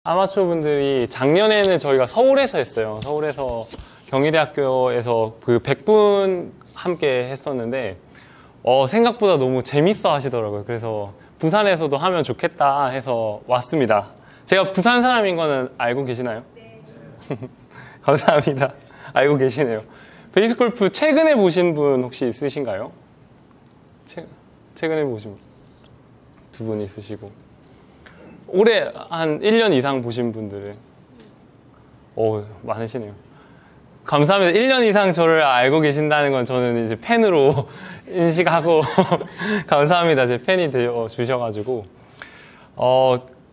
아마추어 분들이 작년에는 저희가 서울에서 했어요. 서울에서 경희대학교에서 그 100분 함께 했었는데 생각보다 너무 재밌어 하시더라고요. 그래서 부산에서도 하면 좋겠다 해서 왔습니다. 제가 부산 사람인 거는 알고 계시나요? 네. 감사합니다. 알고 계시네요. 베이스골프 최근에 보신 분 혹시 있으신가요? 최근에 보신 분? 두 분 있으시고. 올해 한 1년 이상 보신 분들은 많으시네요. 감사합니다. 1년 이상 저를 알고 계신다는 건 저는 이제 팬으로 인식하고 감사합니다. 제 팬이 되어 주셔가지고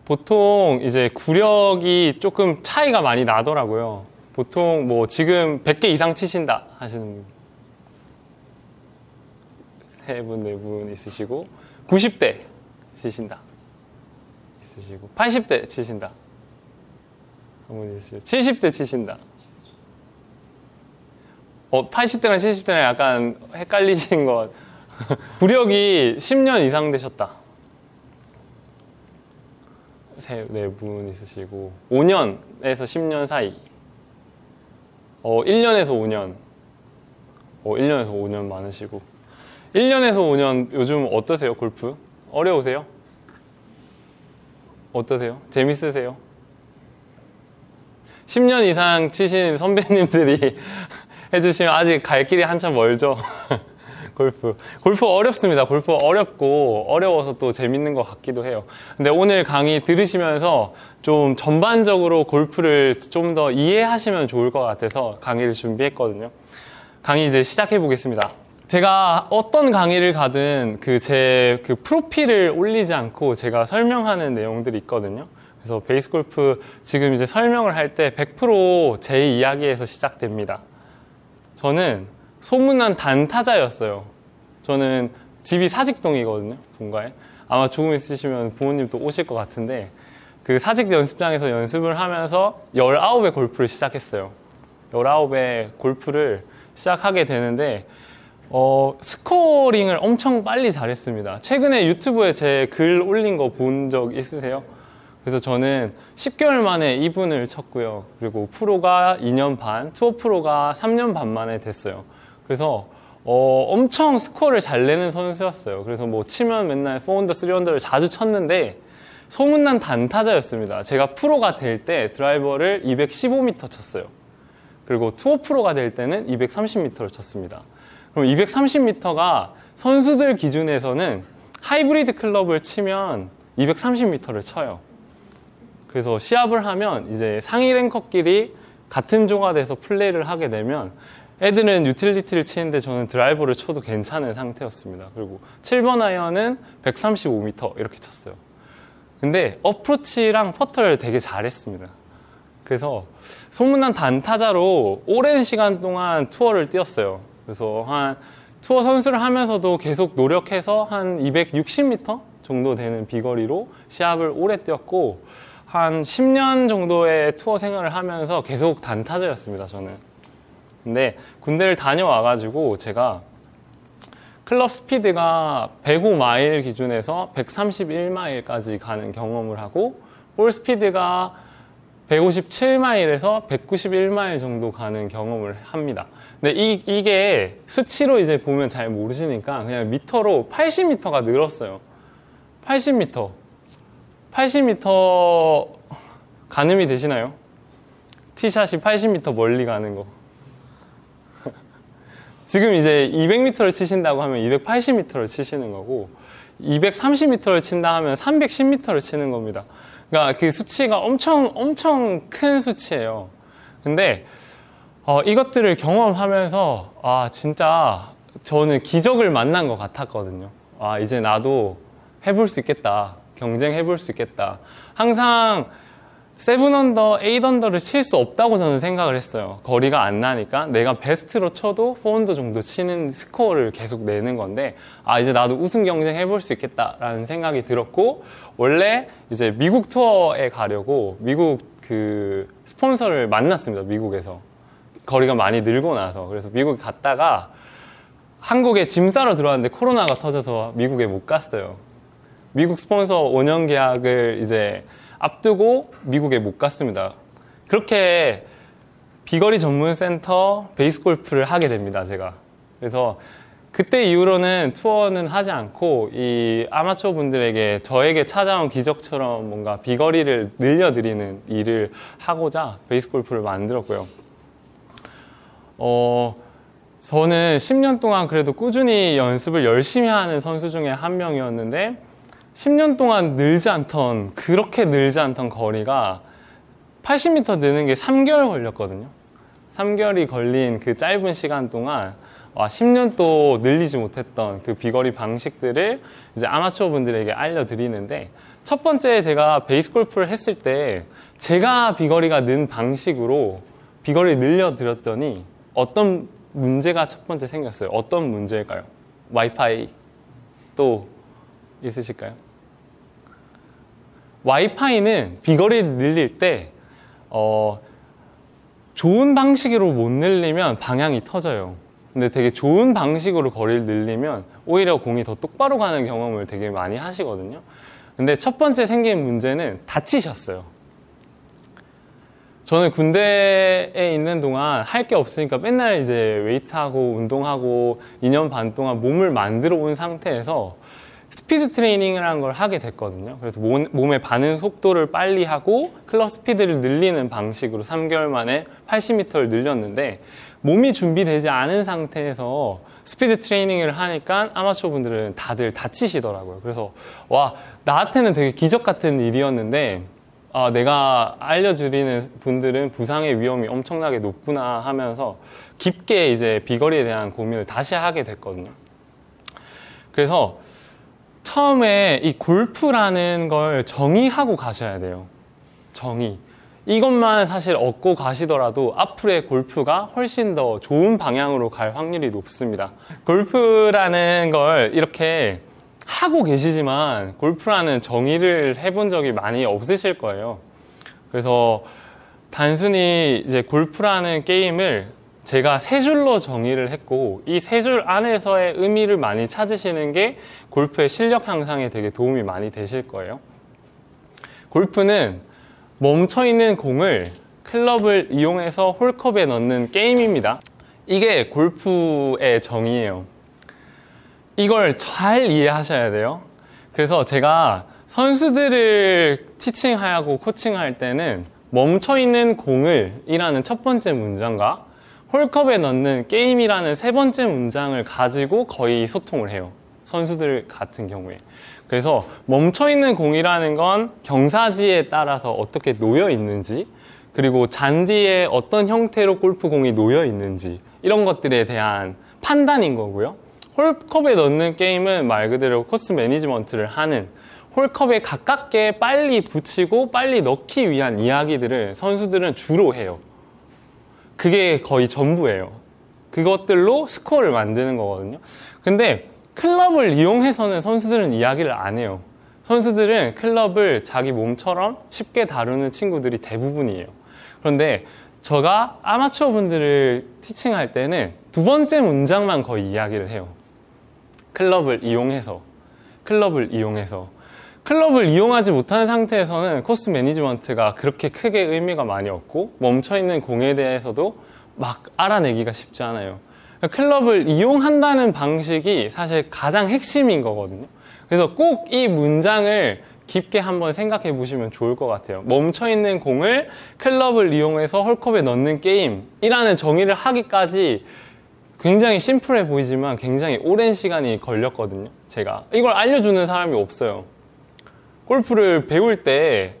보통 이제 구력이 조금 차이가 많이 나더라고요. 보통 뭐 지금 100개 이상 치신다 하시는 분 3분, 4분 있으시고 90대 치신다 있으시고 80대 치신다 한 분 있으시고 70대 치신다 80대랑 70대랑 약간 헷갈리신 것 구력이 10년 이상 되셨다 4분 있으시고 5년에서 10년 사이 1년에서 5년 1년에서 5년 많으시고 1년에서 5년 요즘 어떠세요? 골프? 어려우세요? 어떠세요? 재밌으세요? 10년 이상 치신 선배님들이 해주시면 아직 갈 길이 한참 멀죠. 골프 어렵습니다. 골프 어렵고 어려워서 또 재밌는 것 같기도 해요. 근데 오늘 강의 들으시면서 좀 전반적으로 골프를 좀 더 이해하시면 좋을 것 같아서 강의를 준비했거든요. 강의 이제 시작해 보겠습니다. 제가 어떤 강의를 가든 제 프로필을 올리지 않고 제가 설명하는 내용들이 있거든요. 그래서 베이스골프 지금 이제 설명을 할 때 100% 제 이야기에서 시작됩니다. 저는 소문난 단타자였어요. 저는 집이 사직동이거든요, 본가에. 아마 조금 있으시면 부모님도 오실 것 같은데 그 사직 연습장에서 연습을 하면서 19에 골프를 시작했어요. 19에 골프를 시작하게 되는데 스코어링을 엄청 빨리 잘했습니다. 최근에 유튜브에 제 글 올린 거 본 적 있으세요? 그래서 저는 10개월 만에 2분을 쳤고요. 그리고 프로가 2년 반, 투어 프로가 3년 반 만에 됐어요. 그래서 엄청 스코어를 잘 내는 선수였어요. 그래서 뭐 치면 맨날 4언더, 3언더를 자주 쳤는데 소문난 단타자였습니다. 제가 프로가 될 때 드라이버를 215m 쳤어요. 그리고 투어 프로가 될 때는 230m를 쳤습니다. 그럼 230m가 선수들 기준에서는 하이브리드 클럽을 치면 230m를 쳐요. 그래서 시합을 하면 이제 상위 랭커끼리 같은 조가 돼서 플레이를 하게 되면 애들은 유틸리티를 치는데 저는 드라이버를 쳐도 괜찮은 상태였습니다. 그리고 7번 아이언은 135m 이렇게 쳤어요. 근데 어프로치랑 퍼터를 되게 잘했습니다. 그래서 소문난 단타자로 오랜 시간 동안 투어를 뛰었어요. 그래서 한 투어 선수를 하면서도 계속 노력해서 한 260m 정도 되는 비거리로 시합을 오래 뛰었고 한 10년 정도의 투어 생활을 하면서 계속 단타자였습니다, 저는. 근데 군대를 다녀와가지고 제가 클럽 스피드가 105마일 기준에서 131마일까지 가는 경험을 하고 볼 스피드가 157마일에서 191마일 정도 가는 경험을 합니다. 근데 이게 수치로 이제 보면 잘 모르시니까 그냥 미터로 80m가 늘었어요. 80m 가늠이 되시나요? 티샷이 80m 멀리 가는 거. 지금 이제 200m를 치신다고 하면 280m를 치시는 거고 230m를 친다 하면 310m를 치는 겁니다. 그러니까 그 수치가 엄청 큰 수치예요. 근데 이것들을 경험하면서 진짜 저는 기적을 만난 것 같았거든요. 이제 나도 해볼 수 있겠다. 경쟁해볼 수 있겠다. 항상 7언더, 8언더를 칠 수 없다고 저는 생각을 했어요. 거리가 안 나니까 내가 베스트로 쳐도 4언더 정도 치는 스코어를 계속 내는 건데 이제 나도 우승 경쟁 해볼 수 있겠다라는 생각이 들었고 원래 이제 미국 투어에 가려고 미국 그 스폰서를 만났습니다. 미국에서. 거리가 많이 늘고 나서. 그래서 미국에 갔다가 한국에 짐 싸러 들어왔는데 코로나가 터져서 미국에 못 갔어요. 미국 스폰서 5년 계약을 이제 앞두고 미국에 못 갔습니다. 그렇게 비거리 전문 센터 베이스 골프를 하게 됩니다, 제가. 그래서 그때 이후로는 투어는 하지 않고 이 아마추어 분들에게 저에게 찾아온 기적처럼 뭔가 비거리를 늘려드리는 일을 하고자 베이스 골프를 만들었고요. 저는 10년 동안 그래도 꾸준히 연습을 열심히 하는 선수 중에 한 명이었는데 10년 동안 그렇게 늘지 않던 거리가 80m 느는 게 3개월 걸렸거든요. 3개월이 걸린 그 짧은 시간 동안 10년도 늘리지 못했던 그 비거리 방식들을 이제 아마추어 분들에게 알려드리는데, 첫 번째 제가 베이스 골프를 했을 때 제가 비거리가 는 방식으로 비거리를 늘려드렸더니 어떤 문제가 첫 번째 생겼어요. 어떤 문제일까요? 와이파이 또 있으실까요? 와이파이는 비거리를 늘릴 때 좋은 방식으로 못 늘리면 방향이 터져요. 근데 되게 좋은 방식으로 거리를 늘리면 오히려 공이 더 똑바로 가는 경험을 되게 많이 하시거든요. 근데 첫 번째 생긴 문제는 다치셨어요. 저는 군대에 있는 동안 할 게 없으니까 맨날 이제 웨이트하고 운동하고 2년 반 동안 몸을 만들어 온 상태에서 스피드 트레이닝을 한 걸 하게 됐거든요. 그래서 몸의 반응 속도를 빨리 하고 클럽 스피드를 늘리는 방식으로 3개월 만에 80m를 늘렸는데, 몸이 준비되지 않은 상태에서 스피드 트레이닝을 하니까 아마추어 분들은 다들 다치시더라고요. 그래서 와, 나한테는 되게 기적 같은 일이었는데 내가 알려드리는 분들은 부상의 위험이 엄청나게 높구나 하면서 깊게 이제 비거리에 대한 고민을 다시 하게 됐거든요. 그래서 처음에 이 골프라는 걸 정의하고 가셔야 돼요. 정의. 이것만 사실 얻고 가시더라도 앞으로의 골프가 훨씬 더 좋은 방향으로 갈 확률이 높습니다. 골프라는 걸 이렇게 하고 계시지만 골프라는 정의를 해본 적이 많이 없으실 거예요. 그래서 단순히 이제 골프라는 게임을 제가 세 줄로 정의를 했고, 이 세 줄 안에서의 의미를 많이 찾으시는 게 골프의 실력 향상에 되게 도움이 많이 되실 거예요. 골프는 멈춰있는 공을 클럽을 이용해서 홀컵에 넣는 게임입니다. 이게 골프의 정의예요. 이걸 잘 이해하셔야 돼요. 그래서 제가 선수들을 티칭하고 코칭할 때는 멈춰있는 공을 이라는 첫 번째 문장과 홀컵에 넣는 게임이라는 세 번째 문장을 가지고 거의 소통을 해요. 선수들 같은 경우에. 그래서 멈춰있는 공이라는 건 경사지에 따라서 어떻게 놓여 있는지, 그리고 잔디에 어떤 형태로 골프공이 놓여 있는지, 이런 것들에 대한 판단인 거고요. 홀컵에 넣는 게임은 말 그대로 코스 매니지먼트를 하는, 홀컵에 가깝게 빨리 붙이고 빨리 넣기 위한 이야기들을 선수들은 주로 해요. 그게 거의 전부예요. 그것들로 스코어를 만드는 거거든요. 근데 클럽을 이용해서는 선수들은 이야기를 안 해요. 선수들은 클럽을 자기 몸처럼 쉽게 다루는 친구들이 대부분이에요. 그런데 제가 아마추어 분들을 티칭할 때는 두 번째 문장만 거의 이야기를 해요. 클럽을 이용해서. 클럽을 이용하지 못하는 상태에서는 코스 매니지먼트가 그렇게 크게 의미가 많이 없고, 멈춰있는 공에 대해서도 막 알아내기가 쉽지 않아요. 클럽을 이용한다는 방식이 사실 가장 핵심인 거거든요. 그래서 꼭 이 문장을 깊게 한번 생각해 보시면 좋을 것 같아요. 멈춰있는 공을 클럽을 이용해서 홀컵에 넣는 게임이라는 정의를 하기까지 굉장히 심플해 보이지만 굉장히 오랜 시간이 걸렸거든요. 제가 이걸 알려주는 사람이 없어요. 골프를 배울 때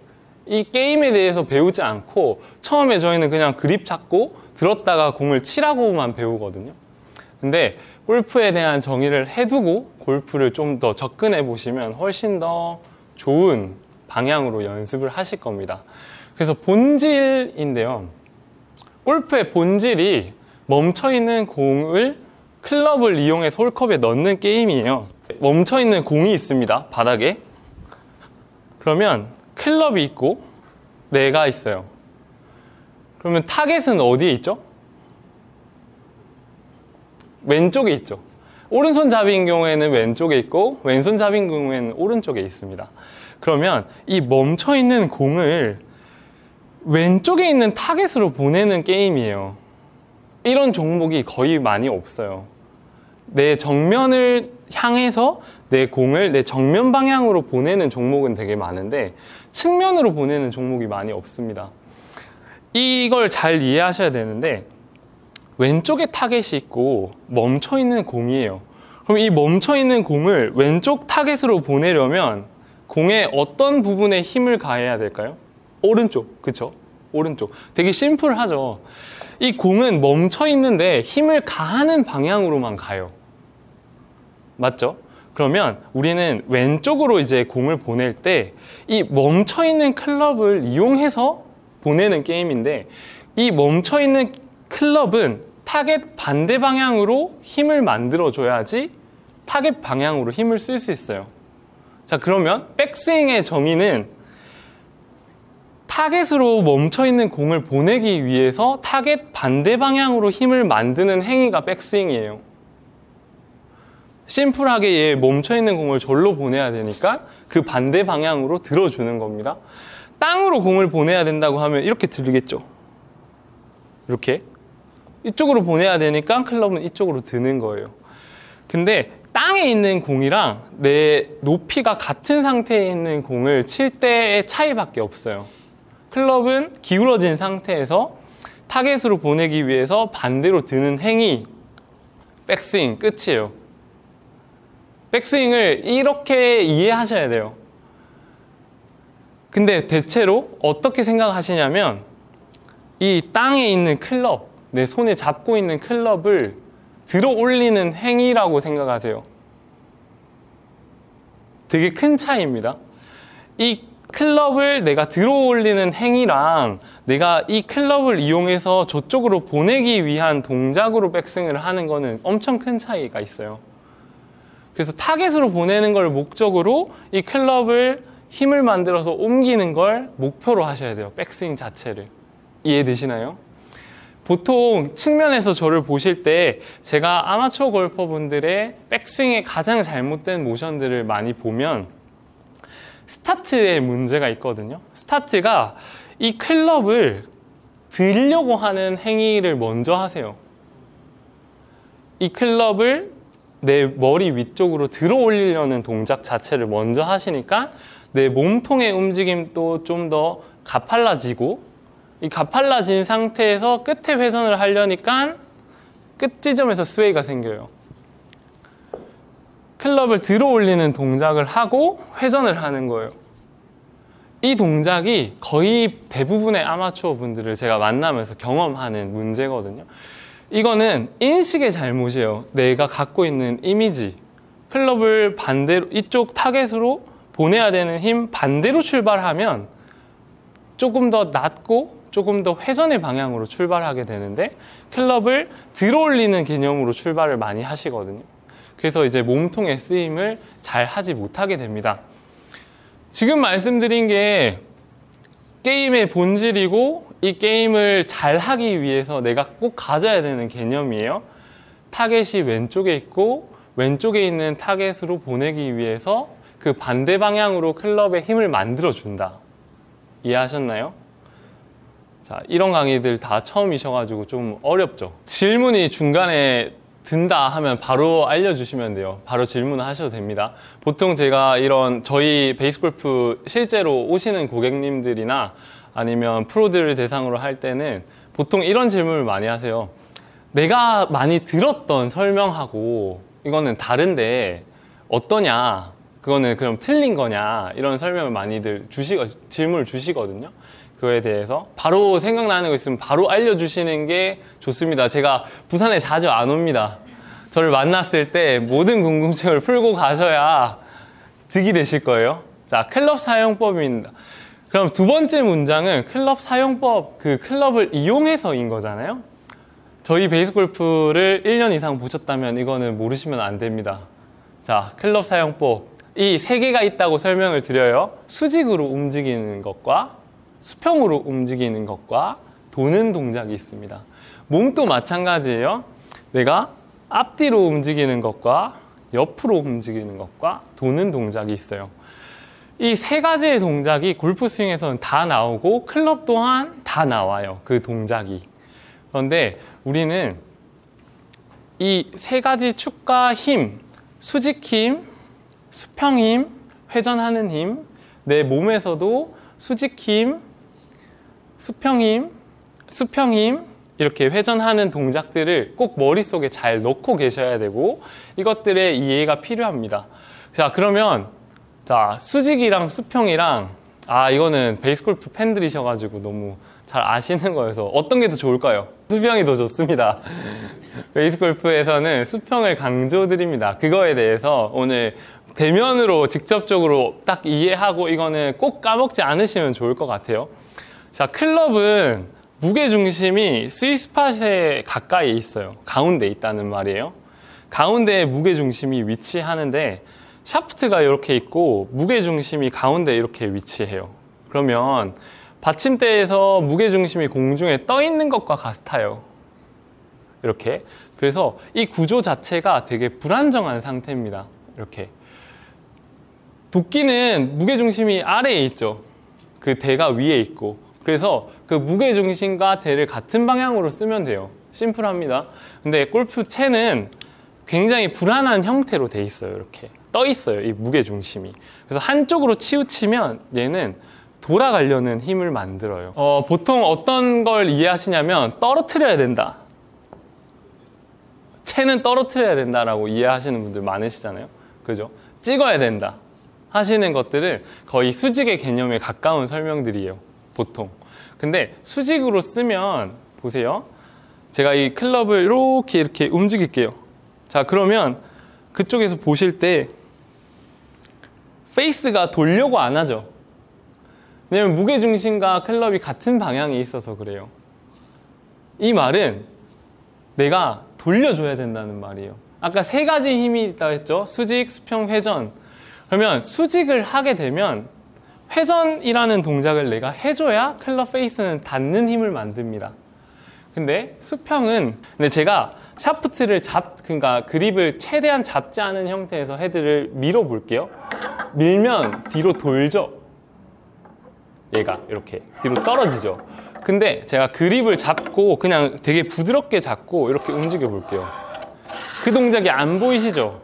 이 게임에 대해서 배우지 않고 처음에 저희는 그냥 그립 잡고 들었다가 공을 치라고만 배우거든요. 근데 골프에 대한 정의를 해두고 골프를 좀 더 접근해 보시면 훨씬 더 좋은 방향으로 연습을 하실 겁니다. 그래서 본질인데요. 골프의 본질이 멈춰있는 공을 클럽을 이용해서 홀컵에 넣는 게임이에요. 멈춰있는 공이 있습니다. 바닥에. 그러면 클럽이 있고 내가 있어요. 그러면 타겟은 어디에 있죠? 왼쪽에 있죠. 오른손잡이인 경우에는 왼쪽에 있고 왼손잡이인 경우에는 오른쪽에 있습니다. 그러면 이 멈춰 있는 공을 왼쪽에 있는 타겟으로 보내는 게임이에요. 이런 종목이 거의 많이 없어요. 내 정면을 향해서 내 공을 내 정면 방향으로 보내는 종목은 되게 많은데 측면으로 보내는 종목이 많이 없습니다. 이걸 잘 이해하셔야 되는데 왼쪽에 타겟이 있고 멈춰 있는 공이에요. 그럼 이 멈춰 있는 공을 왼쪽 타겟으로 보내려면 공의 어떤 부분에 힘을 가해야 될까요? 오른쪽, 그쵸? 오른쪽. 되게 심플하죠. 이 공은 멈춰 있는데 힘을 가하는 방향으로만 가요. 맞죠? 그러면 우리는 왼쪽으로 이제 공을 보낼 때 이 멈춰 있는 클럽을 이용해서 보내는 게임인데 이 멈춰 있는 클럽은 타겟 반대 방향으로 힘을 만들어 줘야지 타겟 방향으로 힘을 쓸 수 있어요. 자, 그러면 백스윙의 정의는 타겟으로 멈춰 있는 공을 보내기 위해서 타겟 반대 방향으로 힘을 만드는 행위가 백스윙이에요. 심플하게 얘 멈춰 있는 공을 절로 보내야 되니까 그 반대 방향으로 들어주는 겁니다. 땅으로 공을 보내야 된다고 하면 이렇게 들리겠죠. 이렇게 이쪽으로 보내야 되니까 클럽은 이쪽으로 드는 거예요. 근데 땅에 있는 공이랑 내 높이가 같은 상태에 있는 공을 칠 때의 차이밖에 없어요. 클럽은 기울어진 상태에서 타겟으로 보내기 위해서 반대로 드는 행위, 백스윙 끝이에요. 백스윙을 이렇게 이해하셔야 돼요. 근데 대체로 어떻게 생각하시냐면 이 땅에 있는 클럽, 내 손에 잡고 있는 클럽을 들어 올리는 행위라고 생각하세요. 되게 큰 차이입니다. 이 클럽을 내가 들어 올리는 행위랑 내가 이 클럽을 이용해서 저쪽으로 보내기 위한 동작으로 백스윙을 하는 거는 엄청 큰 차이가 있어요. 그래서 타겟으로 보내는 걸 목적으로 이 클럽을 힘을 만들어서 옮기는 걸 목표로 하셔야 돼요. 백스윙 자체를. 이해되시나요? 보통 측면에서 저를 보실 때 제가 아마추어 골퍼분들의 백스윙의 가장 잘못된 모션들을 많이 보면 스타트에 문제가 있거든요. 스타트가 이 클럽을 들려고 하는 행위를 먼저 하세요. 이 클럽을 내 머리 위쪽으로 들어 올리려는 동작 자체를 먼저 하시니까 내 몸통의 움직임도 좀 더 가팔라지고 이 가팔라진 상태에서 끝에 회전을 하려니까 끝 지점에서 스웨이가 생겨요. 클럽을 들어 올리는 동작을 하고 회전을 하는 거예요. 이 동작이 거의 대부분의 아마추어 분들을 제가 만나면서 경험하는 문제거든요. 이거는 인식의 잘못이에요. 내가 갖고 있는 이미지, 클럽을 반대로 이쪽 타겟으로 보내야 되는 힘 반대로 출발하면 조금 더 낮고 조금 더 회전의 방향으로 출발하게 되는데 클럽을 들어 올리는 개념으로 출발을 많이 하시거든요. 그래서 이제 몸통의 쓰임을 잘 하지 못하게 됩니다. 지금 말씀드린 게 게임의 본질이고 이 게임을 잘 하기 위해서 내가 꼭 가져야 되는 개념이에요. 타겟이 왼쪽에 있고 왼쪽에 있는 타겟으로 보내기 위해서 그 반대 방향으로 클럽에 힘을 만들어 준다. 이해하셨나요? 자, 이런 강의들 다 처음이셔가지고 좀 어렵죠. 질문이 중간에 든다 하면 바로 알려주시면 돼요. 바로 질문을 하셔도 됩니다. 보통 제가 이런 저희 베이스골프 실제로 오시는 고객님들이나 아니면 프로들을 대상으로 할 때는 보통 이런 질문을 많이 하세요. 내가 많이 들었던 설명하고 이거는 다른데 어떠냐? 그거는 그럼 틀린 거냐? 이런 설명을 많이들 질문을 주시거든요. 그거에 대해서 바로 생각나는 거 있으면 바로 알려주시는 게 좋습니다. 제가 부산에 자주 안 옵니다. 저를 만났을 때 모든 궁금증을 풀고 가셔야 득이 되실 거예요. 자, 클럽 사용법입니다. 그럼 두 번째 문장은 클럽 사용법, 그 클럽을 이용해서인 거잖아요. 저희 베이스골프를 1년 이상 보셨다면 이거는 모르시면 안 됩니다. 자, 클럽 사용법. 이 세 개가 있다고 설명을 드려요. 수직으로 움직이는 것과 수평으로 움직이는 것과 도는 동작이 있습니다. 몸도 마찬가지예요. 내가 앞뒤로 움직이는 것과 옆으로 움직이는 것과 도는 동작이 있어요. 이 세 가지의 동작이 골프 스윙에서는 다 나오고 클럽 또한 다 나와요. 그 동작이. 그런데 우리는 이 세 가지 축과 힘, 수직 힘, 수평 힘, 회전하는 힘, 내 몸에서도 수직 힘, 수평 힘 이렇게 회전하는 동작들을 꼭 머릿속에 잘 넣고 계셔야 되고 이것들의 이해가 필요합니다. 자, 그러면 자, 수직이랑 수평이랑 이거는 베이스골프 팬들이셔가지고 너무 잘 아시는 거여서 어떤 게 더 좋을까요? 수평이 더 좋습니다. 베이스골프에서는 수평을 강조드립니다. 그거에 대해서 오늘 대면으로 직접적으로 딱 이해하고 이거는 꼭 까먹지 않으시면 좋을 것 같아요. 자, 클럽은 무게중심이 스윗스팟에 가까이 있어요. 가운데 있다는 말이에요. 가운데에 무게중심이 위치하는데 샤프트가 이렇게 있고 무게중심이 가운데 이렇게 위치해요. 그러면 받침대에서 무게중심이 공중에 떠 있는 것과 같아요. 이렇게. 그래서 이 구조 자체가 되게 불안정한 상태입니다. 이렇게. 도끼는 무게중심이 아래에 있죠. 그 대가 위에 있고. 그래서 그 무게중심과 대를 같은 방향으로 쓰면 돼요. 심플합니다. 근데 골프채는 굉장히 불안한 형태로 돼 있어요. 이렇게 떠 있어요. 이 무게중심이. 그래서 한쪽으로 치우치면 얘는 돌아가려는 힘을 만들어요. 보통 어떤 걸 이해하시냐면 떨어뜨려야 된다. 채는 떨어뜨려야 된다라고 이해하시는 분들 많으시잖아요. 그죠? 찍어야 된다 하시는 것들을 거의 수직의 개념에 가까운 설명들이에요. 보통. 근데 수직으로 쓰면 보세요. 제가 이 클럽을 이렇게 움직일게요. 자, 그러면 그쪽에서 보실 때 페이스가 돌려고 안 하죠. 왜냐면 무게중심과 클럽이 같은 방향에 있어서 그래요. 이 말은 내가 돌려줘야 된다는 말이에요. 아까 세 가지 힘이 있다고 했죠. 수직, 수평, 회전. 그러면 수직을 하게 되면 회전이라는 동작을 내가 해줘야 클럽 페이스는 닿는 힘을 만듭니다. 근데 수평은 제가 샤프트를 그러니까 그립을 최대한 잡지 않은 형태에서 헤드를 밀어 볼게요. 밀면 뒤로 돌죠. 얘가 이렇게 뒤로 떨어지죠. 근데 제가 그립을 잡고 그냥 되게 부드럽게 잡고 이렇게 움직여 볼게요. 그 동작이 안 보이시죠?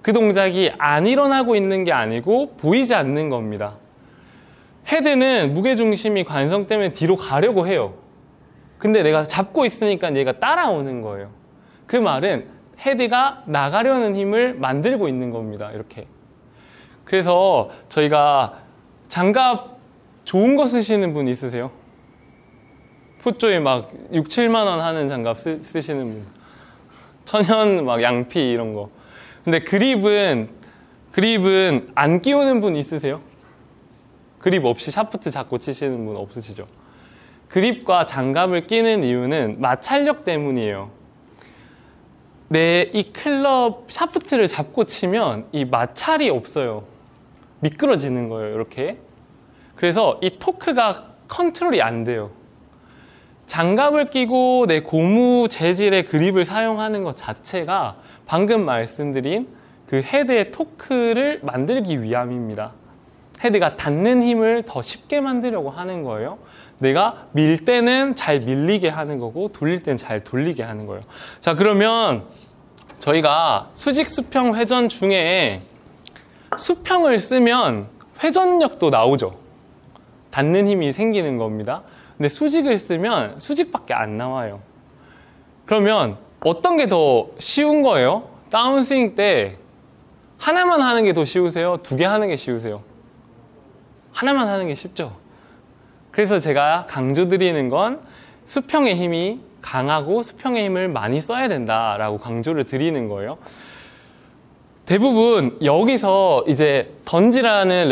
그 동작이 안 일어나고 있는 게 아니고 보이지 않는 겁니다. 헤드는 무게중심이 관성 때문에 뒤로 가려고 해요. 근데 내가 잡고 있으니까 얘가 따라오는 거예요. 그 말은 헤드가 나가려는 힘을 만들고 있는 겁니다. 이렇게. 그래서 저희가 장갑 좋은 거 쓰시는 분 있으세요? 풋조이 막 6, 7만 원 하는 장갑 쓰시는 분. 천연 막 양피 이런 거. 근데 그립은 안 끼우는 분 있으세요? 그립 없이 샤프트 잡고 치시는 분 없으시죠? 그립과 장갑을 끼는 이유는 마찰력 때문이에요. 이 클럽 샤프트를 잡고 치면 이 마찰이 없어요. 미끄러지는 거예요, 이렇게. 그래서 이 토크가 컨트롤이 안 돼요. 장갑을 끼고 내 고무 재질의 그립을 사용하는 것 자체가 방금 말씀드린 그 헤드의 토크를 만들기 위함입니다. 헤드가 닿는 힘을 더 쉽게 만들려고 하는 거예요. 내가 밀 때는 잘 밀리게 하는 거고 돌릴 때는 잘 돌리게 하는 거예요. 자, 그러면 저희가 수직, 수평, 회전 중에 수평을 쓰면 회전력도 나오죠. 닿는 힘이 생기는 겁니다. 근데 수직을 쓰면 수직밖에 안 나와요. 그러면 어떤 게 더 쉬운 거예요? 다운스윙 때 하나만 하는 게 더 쉬우세요? 두 개 하는 게 쉬우세요? 하나만 하는 게 쉽죠. 그래서 제가 강조드리는 건 수평의 힘이 강하고 수평의 힘을 많이 써야 된다라고 강조를 드리는 거예요. 대부분 여기서 이제 던지라는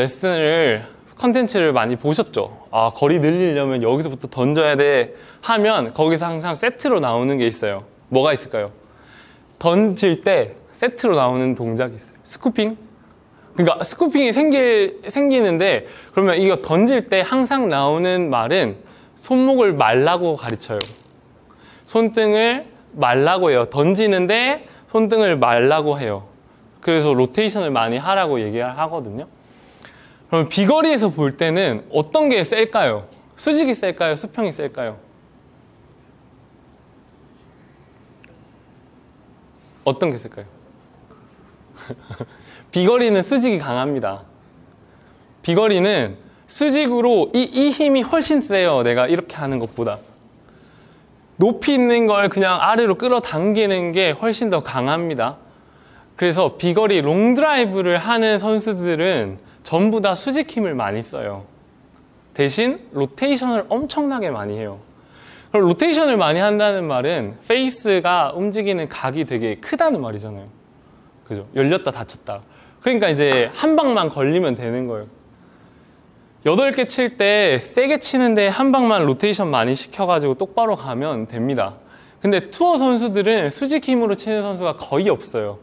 컨텐츠를 많이 보셨죠? 거리 늘리려면 여기서부터 던져야 돼 하면 거기서 항상 세트로 나오는 게 있어요. 뭐가 있을까요? 던질 때 세트로 나오는 동작이 있어요. 스쿠핑? 그러니까 스쿠핑이 생기는데 그러면 이거 던질 때 항상 나오는 말은 손목을 말라고 가르쳐요. 손등을 말라고 해요. 던지는데 손등을 말라고 해요. 그래서 로테이션을 많이 하라고 얘기하거든요. 그럼 비거리에서 볼 때는 어떤 게 셀까요? 수직이 셀까요? 수평이 셀까요? 어떤 게 셀까요? 비거리는 수직이 강합니다. 비거리는 수직으로 이 힘이 훨씬 세요. 내가 이렇게 하는 것보다. 높이 있는 걸 그냥 아래로 끌어당기는 게 훨씬 더 강합니다. 그래서 비거리 롱드라이브를 하는 선수들은 전부 다 수직 힘을 많이 써요. 대신 로테이션을 엄청나게 많이 해요. 그럼 로테이션을 많이 한다는 말은 페이스가 움직이는 각이 되게 크다는 말이잖아요. 그죠? 열렸다 닫혔다. 그러니까 이제 한 방만 걸리면 되는 거예요. 8개 칠 때 세게 치는데 한 방만 로테이션 많이 시켜가지고 똑바로 가면 됩니다. 근데 투어 선수들은 수직 힘으로 치는 선수가 거의 없어요.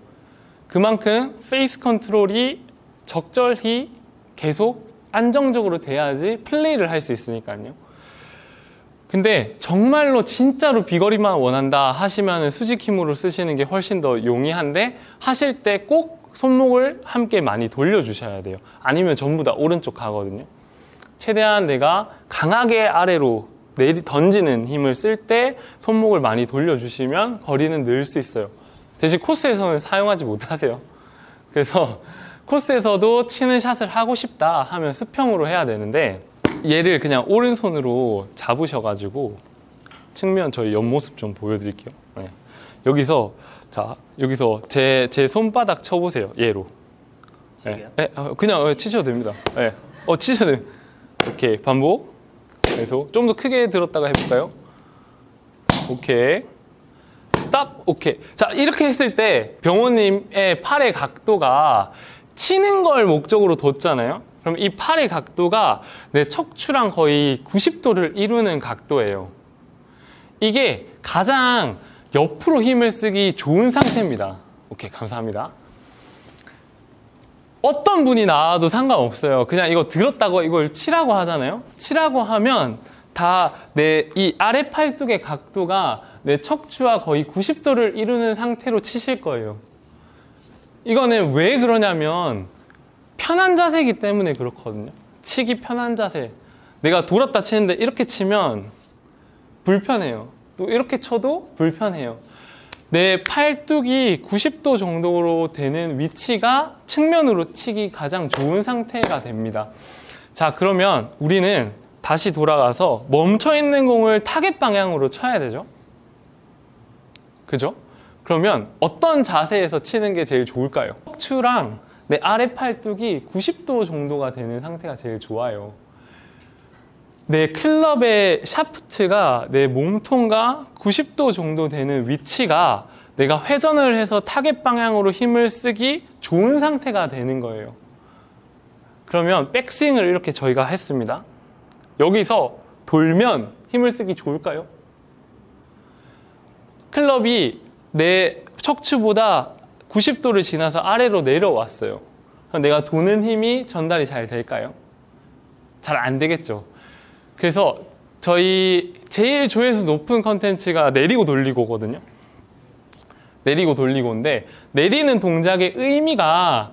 그만큼 페이스 컨트롤이 적절히 계속 안정적으로 돼야지 플레이를 할 수 있으니까요. 근데 정말로 진짜로 비거리만 원한다 하시면 수직 힘으로 쓰시는 게 훨씬 더 용이한데, 하실 때 꼭 손목을 함께 많이 돌려주셔야 돼요. 아니면 전부 다 오른쪽 가거든요. 최대한 내가 강하게 아래로 던지는 힘을 쓸 때 손목을 많이 돌려주시면 거리는 늘 수 있어요. 대신 코스에서는 사용하지 못하세요. 그래서 코스에서도 치는 샷을 하고 싶다 하면 수평으로 해야 되는데, 얘를 그냥 오른손으로 잡으셔가지고 측면 저희 옆모습 좀 보여드릴게요. 네. 여기서 제 손바닥 쳐보세요. 얘로. 네. 네. 그냥 치셔도 됩니다. 네. 치셔도 됩니다. 오케이, 반복. 계속 좀 더 크게 들었다가 해볼까요? 오케이. 스탑. 오케이. 자, 이렇게 했을 때 병호님의 팔의 각도가 치는 걸 목적으로 뒀잖아요. 그럼 이 팔의 각도가 내 척추랑 거의 90도를 이루는 각도예요. 이게 가장 옆으로 힘을 쓰기 좋은 상태입니다. 오케이, 감사합니다. 어떤 분이 나와도 상관없어요. 그냥 이거 들었다고 이걸 치라고 하잖아요. 치라고 하면 다 내 이 아래 팔뚝의 각도가 내 척추와 거의 90도를 이루는 상태로 치실 거예요. 이거는 왜 그러냐면 편한 자세이기 때문에 그렇거든요. 치기 편한 자세. 내가 돌았다 치는데 이렇게 치면 불편해요. 또 이렇게 쳐도 불편해요. 내 팔뚝이 90도 정도로 되는 위치가 측면으로 치기 가장 좋은 상태가 됩니다. 자, 그러면 우리는 다시 돌아가서 멈춰있는 공을 타겟 방향으로 쳐야 되죠. 그죠? 그러면 어떤 자세에서 치는 게 제일 좋을까요? 척추랑 내 아래 팔뚝이 90도 정도가 되는 상태가 제일 좋아요. 내 클럽의 샤프트가 내 몸통과 90도 정도 되는 위치가 내가 회전을 해서 타겟 방향으로 힘을 쓰기 좋은 상태가 되는 거예요. 그러면 백스윙을 이렇게 저희가 했습니다. 여기서 돌면 힘을 쓰기 좋을까요? 클럽이 내 척추보다 90도를 지나서 아래로 내려왔어요. 그럼 내가 도는 힘이 전달이 잘 될까요? 잘 안 되겠죠. 그래서 저희 제일 조회수 높은 컨텐츠가 내리고 돌리고거든요. 내리고 돌리고인데, 내리는 동작의 의미가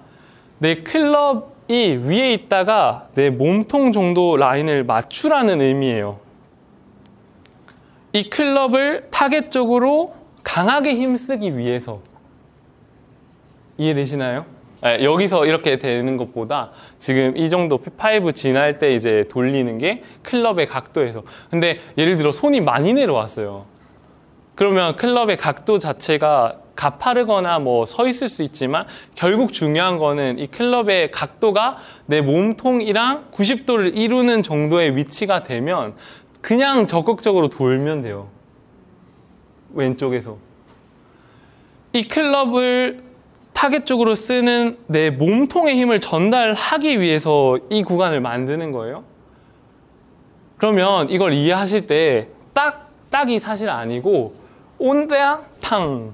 내 클럽이 위에 있다가 내 몸통 정도 라인을 맞추라는 의미예요. 이 클럽을 타겟 쪽으로 강하게 힘쓰기 위해서. 이해되시나요? 네, 여기서 이렇게 되는 것보다 지금 이 정도 P5 지날 때 이제 돌리는 게 클럽의 각도에서. 근데 예를 들어 손이 많이 내려왔어요. 그러면 클럽의 각도 자체가 가파르거나 뭐 서 있을 수 있지만, 결국 중요한 거는 이 클럽의 각도가 내 몸통이랑 90도를 이루는 정도의 위치가 되면 그냥 적극적으로 돌면 돼요. 왼쪽에서. 이 클럽을 타겟 쪽으로 쓰는 내 몸통의 힘을 전달하기 위해서 이 구간을 만드는 거예요. 그러면 이걸 이해하실 때 딱이 사실 아니고 온대야 탕,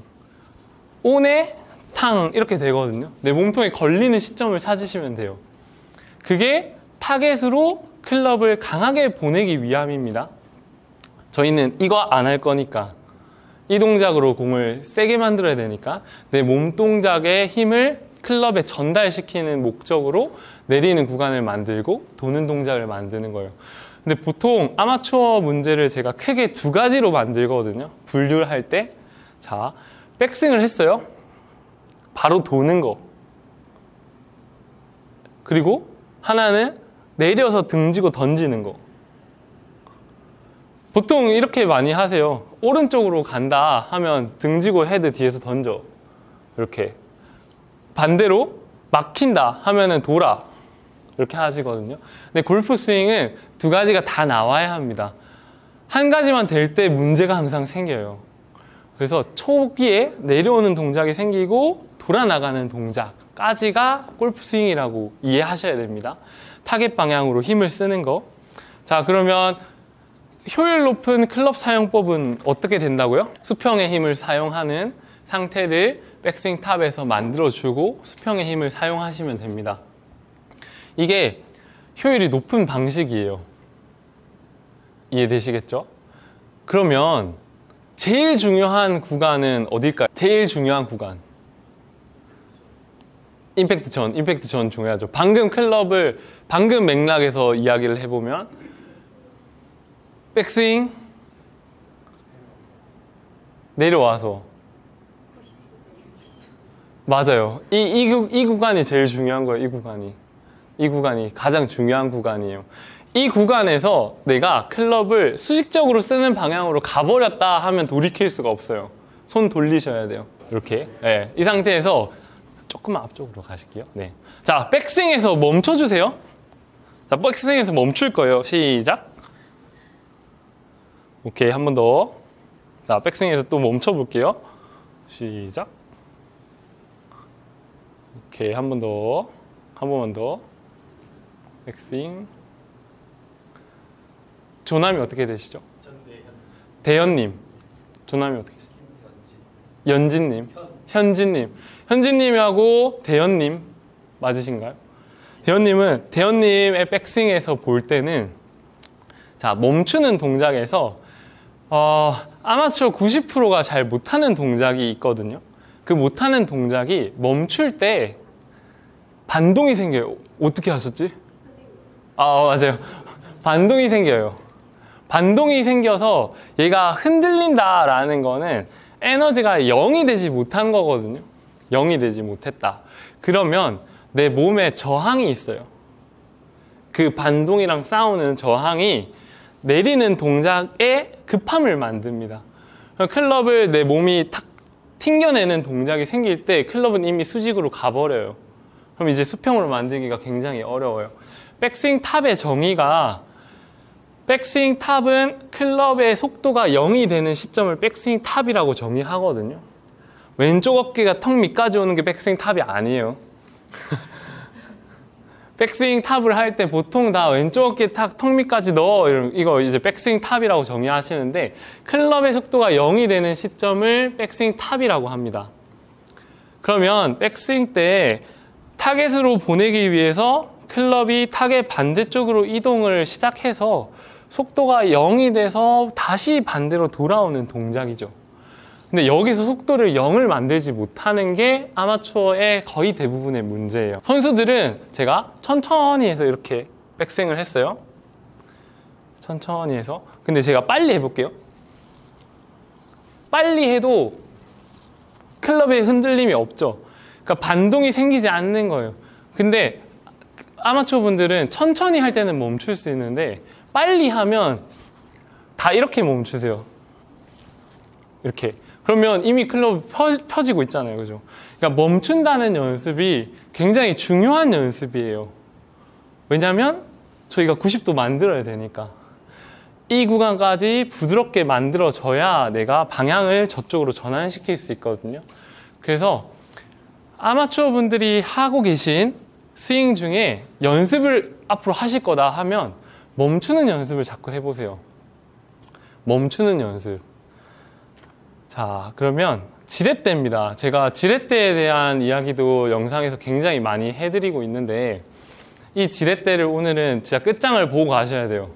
온에 탕 이렇게 되거든요. 내 몸통에 걸리는 시점을 찾으시면 돼요. 그게 타겟으로 클럽을 강하게 보내기 위함입니다. 저희는 이거 안 할 거니까, 이 동작으로 공을 세게 만들어야 되니까 내 몸 동작에 힘을 클럽에 전달시키는 목적으로 내리는 구간을 만들고 도는 동작을 만드는 거예요. 근데 보통 아마추어 문제를 제가 크게 두 가지로 만들거든요. 분류를 할 때. 자, 백스윙을 했어요. 바로 도는 거. 그리고 하나는 내려서 등지고 던지는 거. 보통 이렇게 많이 하세요. 오른쪽으로 간다 하면 등지고 헤드 뒤에서 던져. 이렇게. 반대로 막힌다 하면은 돌아. 이렇게 하시거든요. 근데 골프 스윙은 두 가지가 다 나와야 합니다. 한 가지만 될 때 문제가 항상 생겨요. 그래서 초기에 내려오는 동작이 생기고 돌아나가는 동작까지가 골프 스윙이라고 이해하셔야 됩니다. 타겟 방향으로 힘을 쓰는 거. 자, 그러면 효율 높은 클럽 사용법은 어떻게 된다고요? 수평의 힘을 사용하는 상태를 백스윙 탑에서 만들어주고 수평의 힘을 사용하시면 됩니다. 이게 효율이 높은 방식이에요. 이해되시겠죠? 그러면 제일 중요한 구간은 어딜까요? 제일 중요한 구간. 임팩트 전 중요하죠. 방금 맥락에서 이야기를 해보면 백스윙 내려와서 맞아요. 이 구간이 제일 중요한 거예요. 이 구간이 가장 중요한 구간이에요. 이 구간에서 내가 클럽을 수직적으로 쓰는 방향으로 가버렸다 하면 돌이킬 수가 없어요. 손 돌리셔야 돼요. 이렇게. 네, 이 상태에서 조금만 앞쪽으로 가실게요. 네. 자, 백스윙에서 멈춰주세요. 자, 백스윙에서 멈출 거예요. 시작. 오케이, 한 번 더. 자, 백스윙에서 또 멈춰볼게요. 시작. 오케이, 한 번 더. 한 번만 더. 백스윙. 조남이 어떻게 되시죠? 대현님. 조남이 어떻게 되시죠? 연진님. 현진님. 현진님하고 대현님 맞으신가요? 대현님의 백스윙에서 볼 때는 자, 멈추는 동작에서 아마추어 90%가 잘 못하는 동작이 있거든요. 그 못하는 동작이 멈출 때 반동이 생겨요. 어떻게 하셨지? 맞아요. 반동이 생겨요. 반동이 생겨서 얘가 흔들린다라는 거는 에너지가 0이 되지 못한 거거든요. 0이 되지 못했다. 그러면 내 몸에 저항이 있어요. 그 반동이랑 싸우는 저항이 내리는 동작에 급함을 만듭니다. 클럽을 내 몸이 탁 튕겨내는 동작이 생길 때 클럽은 이미 수직으로 가버려요. 그럼 이제 수평으로 만들기가 굉장히 어려워요. 백스윙 탑의 정의가 백스윙 탑은 클럽의 속도가 0이 되는 시점을 백스윙 탑이라고 정의하거든요. 왼쪽 어깨가 턱 밑까지 오는 게 백스윙 탑이 아니에요. 백스윙 탑을 할 때 보통 다 왼쪽 어깨 턱 밑까지 넣어. 이거 이제 백스윙 탑이라고 정의하시는데 클럽의 속도가 0이 되는 시점을 백스윙 탑이라고 합니다. 그러면 백스윙 때 타겟으로 보내기 위해서 클럽이 타겟 반대쪽으로 이동을 시작해서 속도가 0이 돼서 다시 반대로 돌아오는 동작이죠. 근데 여기서 속도를 0을 만들지 못하는 게 아마추어의 거의 대부분의 문제예요. 선수들은 제가 천천히 해서 이렇게 백스윙을 했어요. 천천히 해서. 근데 제가 빨리 해볼게요. 빨리 해도 클럽에 흔들림이 없죠. 그러니까 반동이 생기지 않는 거예요. 근데 아마추어 분들은 천천히 할 때는 멈출 수 있는데 빨리 하면 다 이렇게 멈추세요. 이렇게. 그러면 이미 클럽이 펴지고 있잖아요. 그죠? 그러니까 멈춘다는 연습이 굉장히 중요한 연습이에요. 왜냐하면 저희가 90도 만들어야 되니까. 이 구간까지 부드럽게 만들어져야 내가 방향을 저쪽으로 전환시킬 수 있거든요. 그래서 아마추어 분들이 하고 계신 스윙 중에 연습을 앞으로 하실 거다 하면 멈추는 연습을 자꾸 해보세요. 멈추는 연습. 자, 그러면 지렛대입니다. 제가 지렛대에 대한 이야기도 영상에서 굉장히 많이 해드리고 있는데 이 지렛대를 오늘은 진짜 끝장을 보고 가셔야 돼요.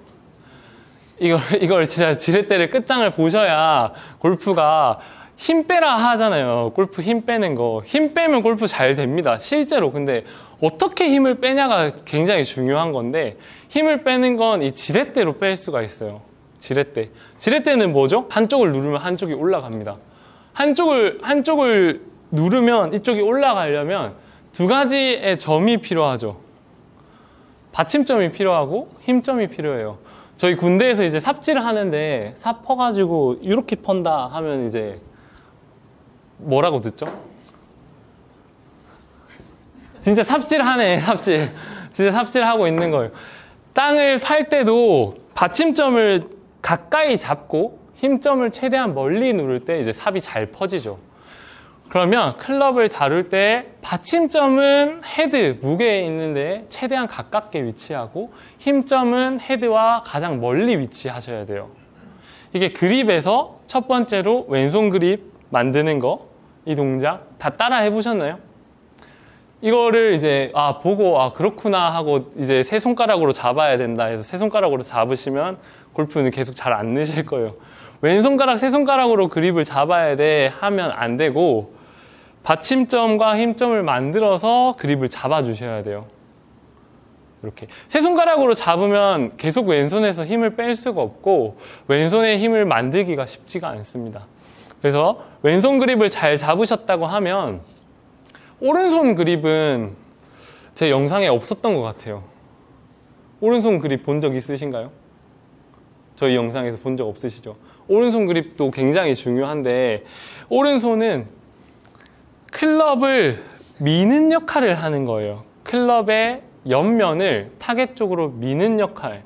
이걸 진짜 지렛대를 끝장을 보셔야 골프가 힘 빼라 하잖아요. 골프 힘 빼는 거. 힘 빼면 골프 잘 됩니다. 실제로. 근데 어떻게 힘을 빼냐가 굉장히 중요한 건데, 힘을 빼는 건 이 지렛대로 뺄 수가 있어요. 지렛대. 지렛대는 뭐죠? 한쪽을 누르면 한쪽이 올라갑니다. 한쪽을 누르면 이쪽이 올라가려면 두 가지의 점이 필요하죠. 받침점이 필요하고 힘점이 필요해요. 저희 군대에서 이제 삽질을 하는데 삽 퍼가지고 이렇게 펀다 하면 이제 뭐라고 듣죠? 진짜 삽질하네, 삽질. 진짜 삽질하고 있는 거예요. 땅을 팔 때도 받침점을 가까이 잡고 힘점을 최대한 멀리 누를 때 이제 삽이 잘 퍼지죠. 그러면 클럽을 다룰 때 받침점은 헤드, 무게에 있는데 최대한 가깝게 위치하고 힘점은 헤드와 가장 멀리 위치하셔야 돼요. 이게 그립에서 첫 번째로 왼손 그립 만드는 거, 이 동작 다 따라 해보셨나요? 이거를 이제 보고 그렇구나 하고 이제 세 손가락으로 잡아야 된다 해서 세 손가락으로 잡으시면 골프는 계속 잘 안 느실 거예요. 왼손가락, 세 손가락으로 그립을 잡아야 돼 하면 안 되고 받침점과 힘점을 만들어서 그립을 잡아주셔야 돼요. 이렇게 세 손가락으로 잡으면 계속 왼손에서 힘을 뺄 수가 없고 왼손에 힘을 만들기가 쉽지가 않습니다. 그래서 왼손 그립을 잘 잡으셨다고 하면 오른손 그립은 제 영상에 없었던 것 같아요. 오른손 그립 본 적 있으신가요? 저희 영상에서 본 적 없으시죠? 오른손 그립도 굉장히 중요한데 오른손은 클럽을 미는 역할을 하는 거예요. 클럽의 옆면을 타겟 쪽으로 미는 역할.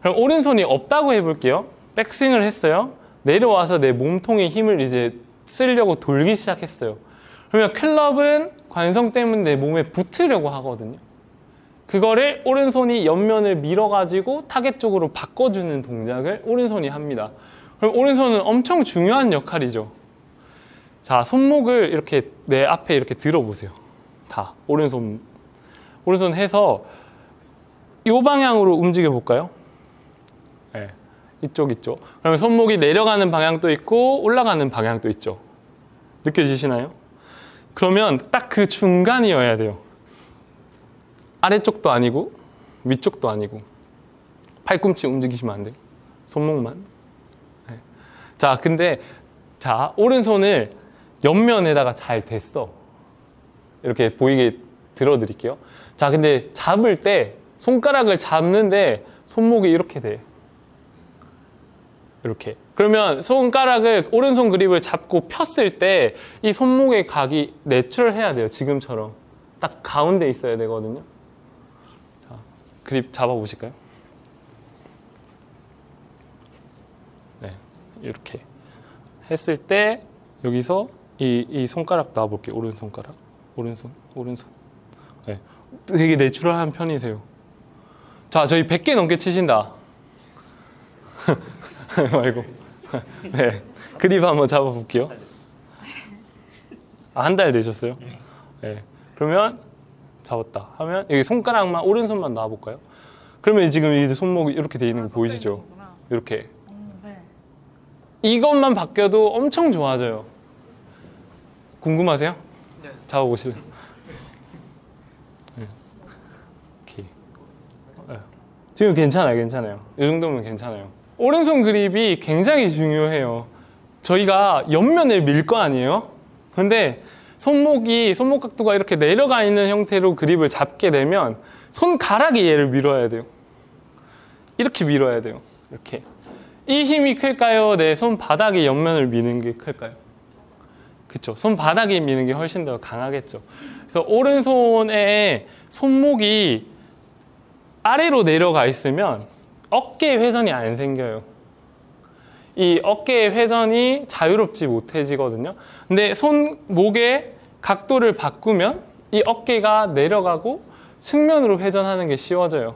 그럼 오른손이 없다고 해볼게요. 백스윙을 했어요. 내려와서 내 몸통에 힘을 이제 쓰려고 돌기 시작했어요. 그러면 클럽은 관성 때문에 내 몸에 붙으려고 하거든요. 그거를 오른손이 옆면을 밀어가지고 타겟 쪽으로 바꿔주는 동작을 오른손이 합니다. 그럼 오른손은 엄청 중요한 역할이죠. 자, 손목을 이렇게 내 앞에 이렇게 들어보세요. 다 오른손 해서 이 방향으로 움직여 볼까요? 네, 이쪽. 그러면 손목이 내려가는 방향도 있고 올라가는 방향도 있죠. 느껴지시나요? 그러면 딱 그 중간이어야 돼요. 아래쪽도 아니고 위쪽도 아니고 팔꿈치 움직이시면 안 돼요. 손목만. 네. 자, 오른손을 옆면에다가 잘 댔어. 이렇게 보이게 들어드릴게요. 자, 근데 잡을 때 손가락을 잡는데 손목이 이렇게 돼. 이렇게. 그러면 오른손 그립을 잡고 폈을 때 이 손목의 각이 내추럴해야 돼요. 지금처럼. 딱 가운데 있어야 되거든요. 자, 그립 잡아보실까요? 네, 이렇게 했을 때 여기서 이 손가락 놔볼게요. 오른손. 네, 되게 내추럴한 편이세요. 자, 저희 100개 넘게 치신다. 말고. 네, 그립 한번 잡아볼게요. 한 달 되셨어요? 네. 그러면 잡았다 하면 여기 손가락만 오른손만 놔볼까요? 그러면 지금 이제 손목이 이렇게 돼 있는 거 보이시죠? 이렇게. 네. 이것만 바뀌어도 엄청 좋아져요. 궁금하세요? 네. 잡아보실래요? 네. 오케이. 네. 지금 괜찮아요. 이 정도면 괜찮아요. 오른손 그립이 굉장히 중요해요. 저희가 옆면을 밀 거 아니에요? 근데 손목 각도가 이렇게 내려가 있는 형태로 그립을 잡게 되면 손가락이 얘를 밀어야 돼요. 이렇게 밀어야 돼요. 이렇게. 이 힘이 클까요? 내 손바닥이 옆면을 미는 게 클까요? 그쵸. 손바닥이 미는 게 훨씬 더 강하겠죠. 그래서 오른손에 손목이 아래로 내려가 있으면 어깨 회전이 안 생겨요. 이 어깨의 회전이 자유롭지 못해지거든요. 근데 손목의 각도를 바꾸면 이 어깨가 내려가고 측면으로 회전하는 게 쉬워져요.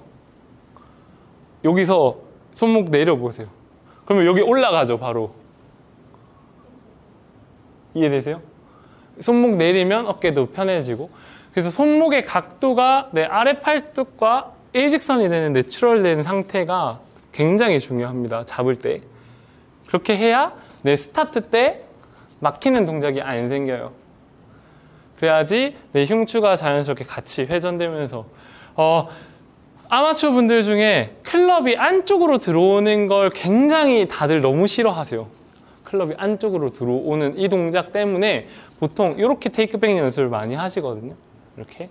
여기서 손목 내려보세요. 그러면 여기 올라가죠, 바로. 이해되세요? 손목 내리면 어깨도 편해지고. 그래서 손목의 각도가 내 아래 팔뚝과 일직선이 되는 내추럴 된 상태가 굉장히 중요합니다. 잡을 때. 그렇게 해야 내 스타트 때 막히는 동작이 안 생겨요. 그래야지 내 흉추가 자연스럽게 같이 회전되면서 아마추어 분들 중에 클럽이 안쪽으로 들어오는 걸 굉장히 다들 너무 싫어하세요. 클럽이 안쪽으로 들어오는 이 동작 때문에 보통 이렇게 테이크백 연습을 많이 하시거든요. 이렇게.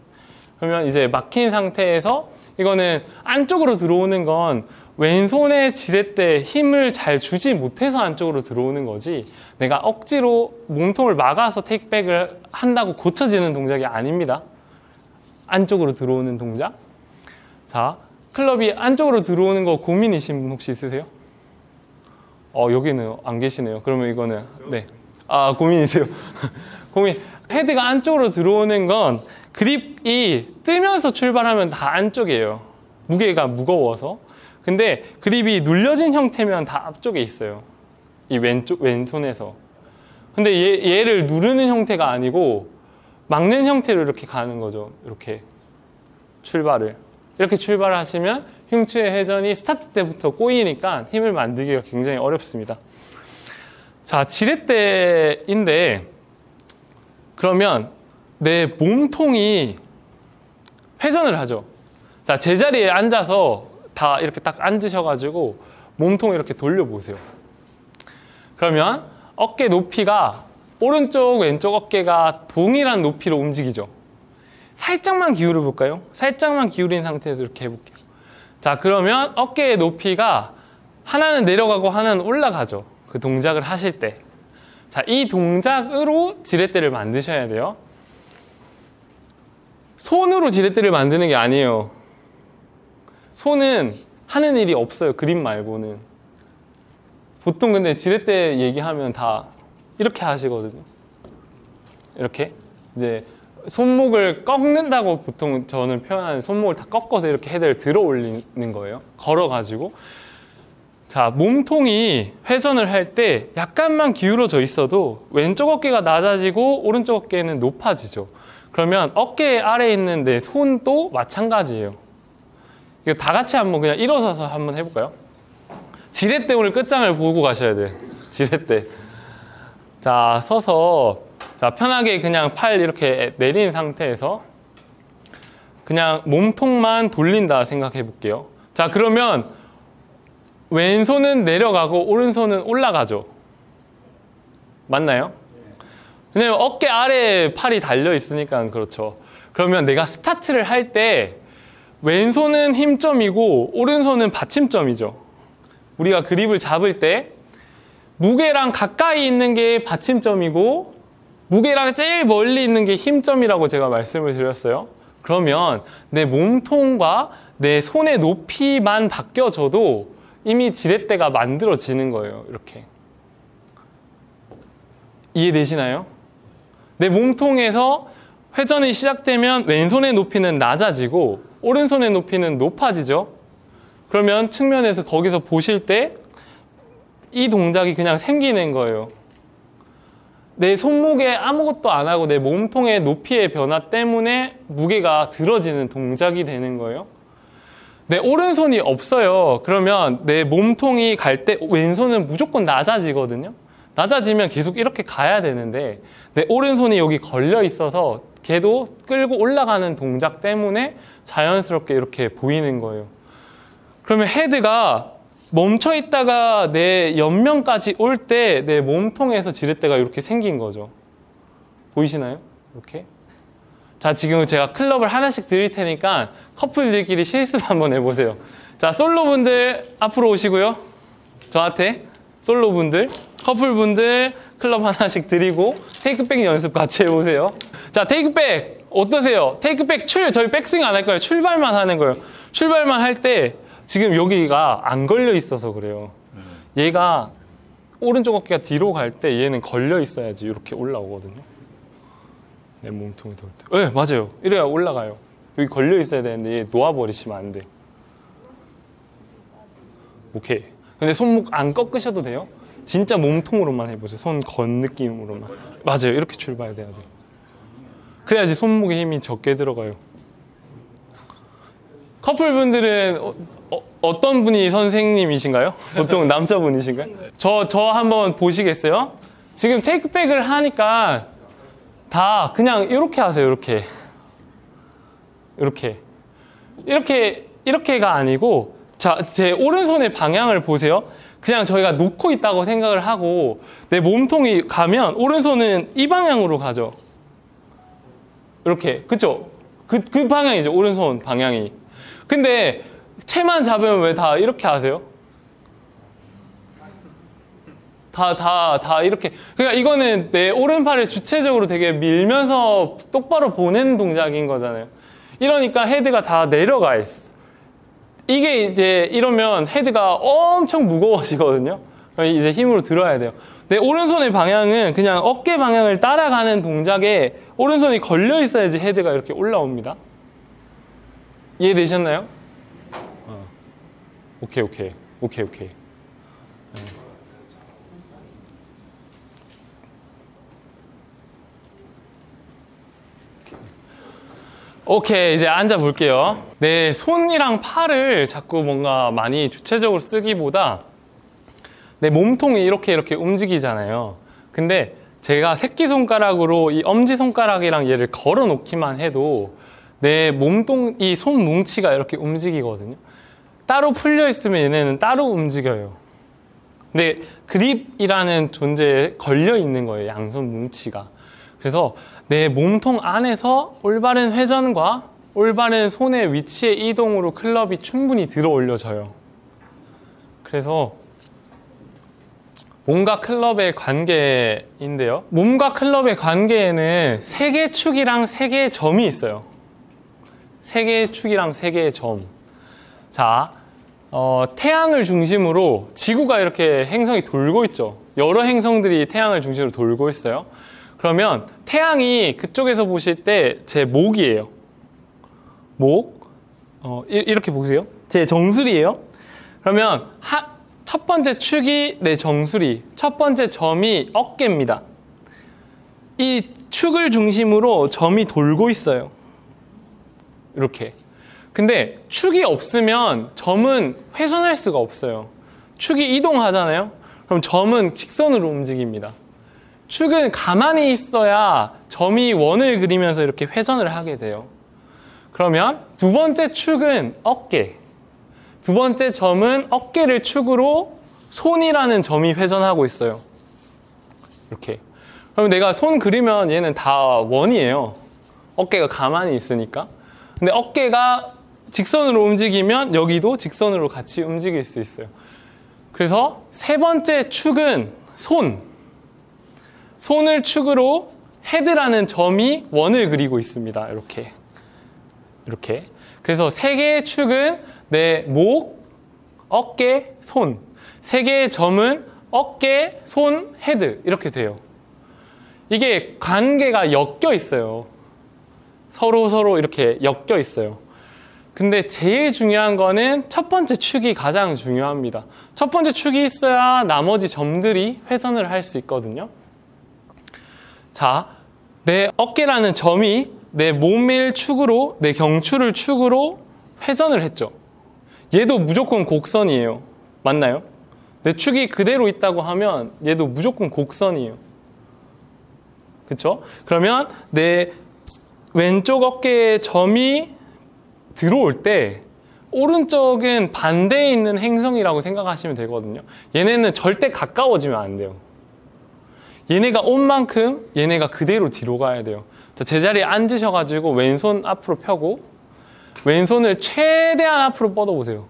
그러면 이제 막힌 상태에서 이거는 안쪽으로 들어오는 건 왼손의 지렛대에 힘을 잘 주지 못해서 안쪽으로 들어오는 거지, 내가 억지로 몸통을 막아서 테이크백을 한다고 고쳐지는 동작이 아닙니다. 안쪽으로 들어오는 동작. 자, 클럽이 안쪽으로 들어오는 거 고민이신 분 혹시 있으세요? 여기는 안 계시네요. 그러면 이거는 네. 고민이세요. 고민. 헤드가 안쪽으로 들어오는 건 그립이 뜨면서 출발하면 다 안쪽이에요. 무게가 무거워서. 근데 그립이 눌려진 형태면 다 앞쪽에 있어요. 이 왼손에서. 근데 얘를 누르는 형태가 아니고 막는 형태로 이렇게 가는 거죠. 이렇게 출발을. 이렇게 출발하시면 흉추의 회전이 스타트 때부터 꼬이니까 힘을 만들기가 굉장히 어렵습니다. 자, 지렛대인데 그러면 내 몸통이 회전을 하죠. 자, 제자리에 앉아서 다 이렇게 딱 앉으셔가지고 몸통을 이렇게 돌려보세요. 그러면 어깨 높이가 오른쪽 왼쪽 어깨가 동일한 높이로 움직이죠. 살짝만 기울여 볼까요? 살짝만 기울인 상태에서 이렇게 해볼게요. 자, 그러면 어깨의 높이가 하나는 내려가고 하나는 올라가죠. 그 동작을 하실 때. 자, 이 동작으로 지렛대를 만드셔야 돼요. 손으로 지렛대를 만드는 게 아니에요. 손은 하는 일이 없어요. 그림 말고는. 보통 근데 지렛대 얘기하면 다 이렇게 하시거든요. 이렇게. 이제 손목을 꺾는다고 보통 저는 표현하는, 손목을 다 꺾어서 이렇게 헤드를 들어 올리는 거예요. 걸어가지고. 자, 몸통이 회전을 할 때 약간만 기울어져 있어도 왼쪽 어깨가 낮아지고 오른쪽 어깨는 높아지죠. 그러면 어깨 아래에 있는 내 손도 마찬가지예요. 이거 다 같이 한번 그냥 일어서서 한번 해볼까요? 지렛대 오늘 끝장을 보고 가셔야 돼요. 지렛대. 자, 서서 자, 편하게 그냥 팔 이렇게 내린 상태에서 그냥 몸통만 돌린다 생각해 볼게요. 자, 그러면 왼손은 내려가고 오른손은 올라가죠. 맞나요? 왜냐면 어깨 아래에 팔이 달려 있으니까 그렇죠. 그러면 내가 스타트를 할 때 왼손은 힘점이고 오른손은 받침점이죠. 우리가 그립을 잡을 때 무게랑 가까이 있는 게 받침점이고 무게랑 제일 멀리 있는 게 힘점이라고 제가 말씀을 드렸어요. 그러면 내 몸통과 내 손의 높이만 바뀌어져도 이미 지렛대가 만들어지는 거예요. 이렇게. 이해되시나요? 내 몸통에서 회전이 시작되면 왼손의 높이는 낮아지고 오른손의 높이는 높아지죠. 그러면 측면에서 거기서 보실 때 이 동작이 그냥 생기는 거예요. 내 손목에 아무것도 안 하고 내 몸통의 높이의 변화 때문에 무게가 들어지는 동작이 되는 거예요. 내 오른손이 없어요. 그러면 내 몸통이 갈 때 왼손은 무조건 낮아지거든요. 낮아지면 계속 이렇게 가야 되는데 내 오른손이 여기 걸려 있어서 걔도 끌고 올라가는 동작 때문에 자연스럽게 이렇게 보이는 거예요. 그러면 헤드가 멈춰 있다가 내 옆면까지 올 때 내 몸통에서 지렛대가 이렇게 생긴 거죠. 보이시나요? 이렇게. 자, 지금 제가 클럽을 하나씩 드릴 테니까 커플들끼리 실습 한번 해보세요. 자, 솔로분들 앞으로 오시고요. 저한테 솔로분들, 커플분들 클럽 하나씩 드리고 테이크백 연습 같이 해보세요. 자, 테이크백 어떠세요? 테이크백 저희 백스윙 안 할 거예요. 출발만 하는 거예요. 출발만 할 때 지금 여기가 안 걸려 있어서 그래요. 얘가 오른쪽 어깨가 뒤로 갈 때 얘는 걸려 있어야지 이렇게 올라오거든요. 내 몸통이 돌 때. 네, 맞아요. 이래야 올라가요. 여기 걸려 있어야 되는데 얘 놓아버리시면 안 돼. 오케이. 근데 손목 안 꺾으셔도 돼요. 진짜 몸통으로만 해보세요. 손 건 느낌으로만. 맞아요. 이렇게 출발돼야 돼요. 그래야지 손목에 힘이 적게 들어가요. 커플분들은 어떤 분이 선생님이신가요? 보통 남자분이신가요? 저 한번 보시겠어요? 지금 테이크백을 하니까 다 그냥 이렇게 하세요. 이렇게가 아니고, 자, 제 오른손의 방향을 보세요. 그냥 저희가 놓고 있다고 생각을 하고 내 몸통이 가면 오른손은 이 방향으로 가죠. 이렇게. 그쵸? 그 방향이죠. 오른손 방향이. 근데 채만 잡으면 왜 다 이렇게 하세요? 다 이렇게. 그러니까 이거는 내 오른팔을 주체적으로 되게 밀면서 똑바로 보내는 동작인 거잖아요. 이러니까 헤드가 다 내려가 있어. 이게 이제 이러면 헤드가 엄청 무거워지거든요. 이제 힘으로 들어야 돼요. 내 오른손의 방향은 그냥 어깨 방향을 따라가는 동작에 오른손이 걸려 있어야지 헤드가 이렇게 올라옵니다. 이해되셨나요? 오케이. 오케이, 이제 앉아 볼게요. 내 손이랑 팔을 자꾸 뭔가 많이 주체적으로 쓰기보다 내 몸통이 이렇게 움직이잖아요. 근데 제가 새끼손가락으로 이 엄지손가락이랑 얘를 걸어 놓기만 해도 내 몸통, 이 손 뭉치가 이렇게 움직이거든요. 따로 풀려 있으면 얘네는 따로 움직여요. 근데 그립이라는 존재에 걸려 있는 거예요, 양손 뭉치가. 그래서 내 몸통 안에서 올바른 회전과 올바른 손의 위치의 이동으로 클럽이 충분히 들어 올려져요. 그래서 몸과 클럽의 관계인데요. 몸과 클럽의 관계에는 3개의 축이랑 3개의 점이 있어요. 3개의 축이랑 3개의 점. 자, 태양을 중심으로 지구가 이렇게 행성이 돌고 있죠. 여러 행성들이 태양을 중심으로 돌고 있어요. 그러면 태양이 그쪽에서 보실 때 제 목이에요. 목. 이렇게 보세요. 제 정수리예요. 그러면 첫 번째 축이 내 정수리, 첫 번째 점이 어깨입니다. 이 축을 중심으로 점이 돌고 있어요. 이렇게. 근데 축이 없으면 점은 회전할 수가 없어요. 축이 이동하잖아요. 그럼 점은 직선으로 움직입니다. 축은 가만히 있어야 점이 원을 그리면서 이렇게 회전을 하게 돼요. 그러면 두 번째 축은 어깨. 두 번째 점은 어깨를 축으로 손이라는 점이 회전하고 있어요. 이렇게. 그럼 내가 손 그리면 얘는 다 원이에요. 어깨가 가만히 있으니까. 근데 어깨가 직선으로 움직이면 여기도 직선으로 같이 움직일 수 있어요. 그래서 세 번째 축은 손. 손을 축으로 헤드라는 점이 원을 그리고 있습니다. 이렇게. 그래서 3개의 축은 내 목, 어깨, 손. 3개의 점은 어깨, 손, 헤드. 이렇게 돼요. 이게 관계가 엮여 있어요. 서로 이렇게 엮여 있어요. 근데 제일 중요한 거는 첫 번째 축이 가장 중요합니다. 첫 번째 축이 있어야 나머지 점들이 회전을 할 수 있거든요. 자, 내 어깨라는 점이 내 몸일 축으로, 내 경추를 축으로 회전을 했죠. 얘도 무조건 곡선이에요. 맞나요? 내 축이 그대로 있다고 하면 얘도 무조건 곡선이에요. 그쵸? 그러면 내 왼쪽 어깨에 점이 들어올 때 오른쪽은 반대에 있는 행성이라고 생각하시면 되거든요. 얘네는 절대 가까워지면 안 돼요. 얘네가 온 만큼 얘네가 그대로 뒤로 가야 돼요. 자, 제자리에 앉으셔가지고 왼손 앞으로 펴고 왼손을 최대한 앞으로 뻗어보세요.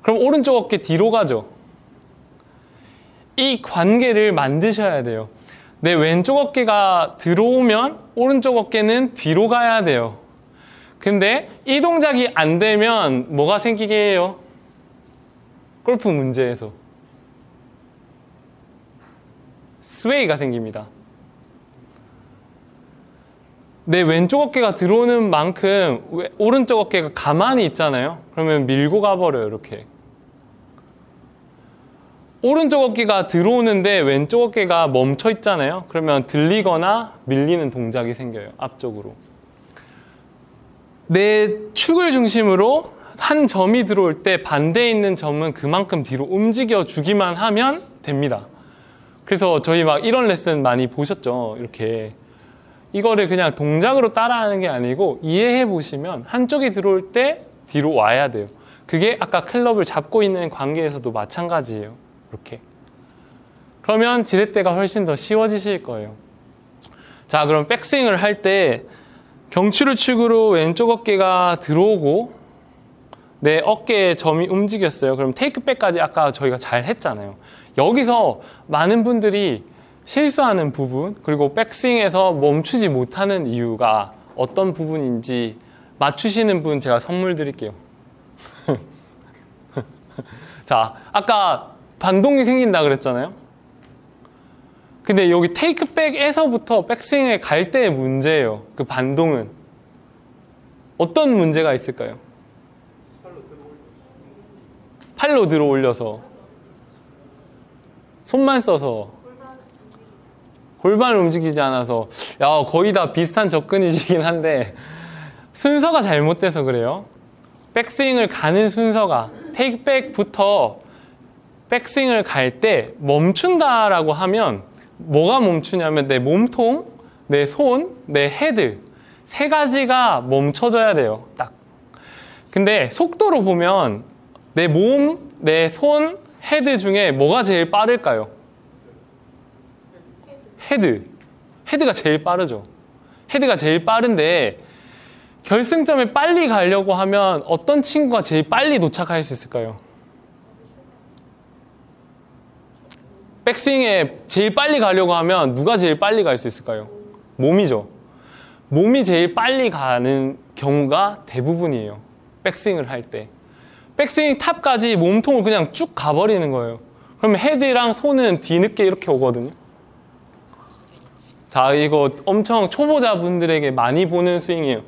그럼 오른쪽 어깨 뒤로 가죠. 이 관계를 만드셔야 돼요. 내 왼쪽 어깨가 들어오면 오른쪽 어깨는 뒤로 가야 돼요. 근데 이 동작이 안 되면 뭐가 생기게 해요? 골프 문제에서 스웨이가 생깁니다. 내 왼쪽 어깨가 들어오는 만큼 오른쪽 어깨가 가만히 있잖아요. 그러면 밀고 가버려요. 이렇게. 오른쪽 어깨가 들어오는데 왼쪽 어깨가 멈춰 있잖아요. 그러면 들리거나 밀리는 동작이 생겨요. 앞쪽으로. 내 축을 중심으로 한 점이 들어올 때 반대에 있는 점은 그만큼 뒤로 움직여 주기만 하면 됩니다. 그래서 저희 막 이런 레슨 많이 보셨죠? 이렇게. 이거를 그냥 동작으로 따라하는 게 아니고 이해해 보시면 한쪽이 들어올 때 뒤로 와야 돼요. 그게 아까 클럽을 잡고 있는 관계에서도 마찬가지예요. 이렇게. 그러면 지렛대가 훨씬 더 쉬워지실 거예요. 자, 그럼 백스윙을 할 때 경추를 축으로 왼쪽 어깨가 들어오고 내 어깨에 점이 움직였어요. 그럼 테이크백까지 아까 저희가 잘 했잖아요. 여기서 많은 분들이 실수하는 부분, 그리고 백스윙에서 멈추지 못하는 이유가 어떤 부분인지 맞추시는 분 제가 선물 드릴게요. 자, 아까 반동이 생긴다 그랬잖아요. 근데 여기 테이크백에서부터 백스윙에 갈 때의 문제예요. 그 반동은. 어떤 문제가 있을까요? 팔로 들어 올려서. 손만 써서. 골반을 움직이지 않아서. 야, 거의 다 비슷한 접근이시긴 한데 순서가 잘못돼서 그래요. 백스윙을 가는 순서가 테이크백부터 백스윙을 갈 때 멈춘다라고 하면 뭐가 멈추냐면 내 몸통, 내 손, 내 헤드 세 가지가 멈춰져야 돼요. 딱. 근데 속도로 보면 내 몸, 내 손, 헤드 중에 뭐가 제일 빠를까요? 헤드. 헤드가 제일 빠르죠. 헤드가 제일 빠른데 결승점에 빨리 가려고 하면 어떤 친구가 제일 빨리 도착할 수 있을까요? 백스윙에 제일 빨리 가려고 하면 누가 제일 빨리 갈 수 있을까요? 몸이죠. 몸이 제일 빨리 가는 경우가 대부분이에요. 백스윙을 할 때. 백스윙 탑까지 몸통을 그냥 쭉 가버리는 거예요. 그러면 헤드랑 손은 뒤늦게 이렇게 오거든요. 자, 이거 엄청 초보자분들에게 많이 보는 스윙이에요.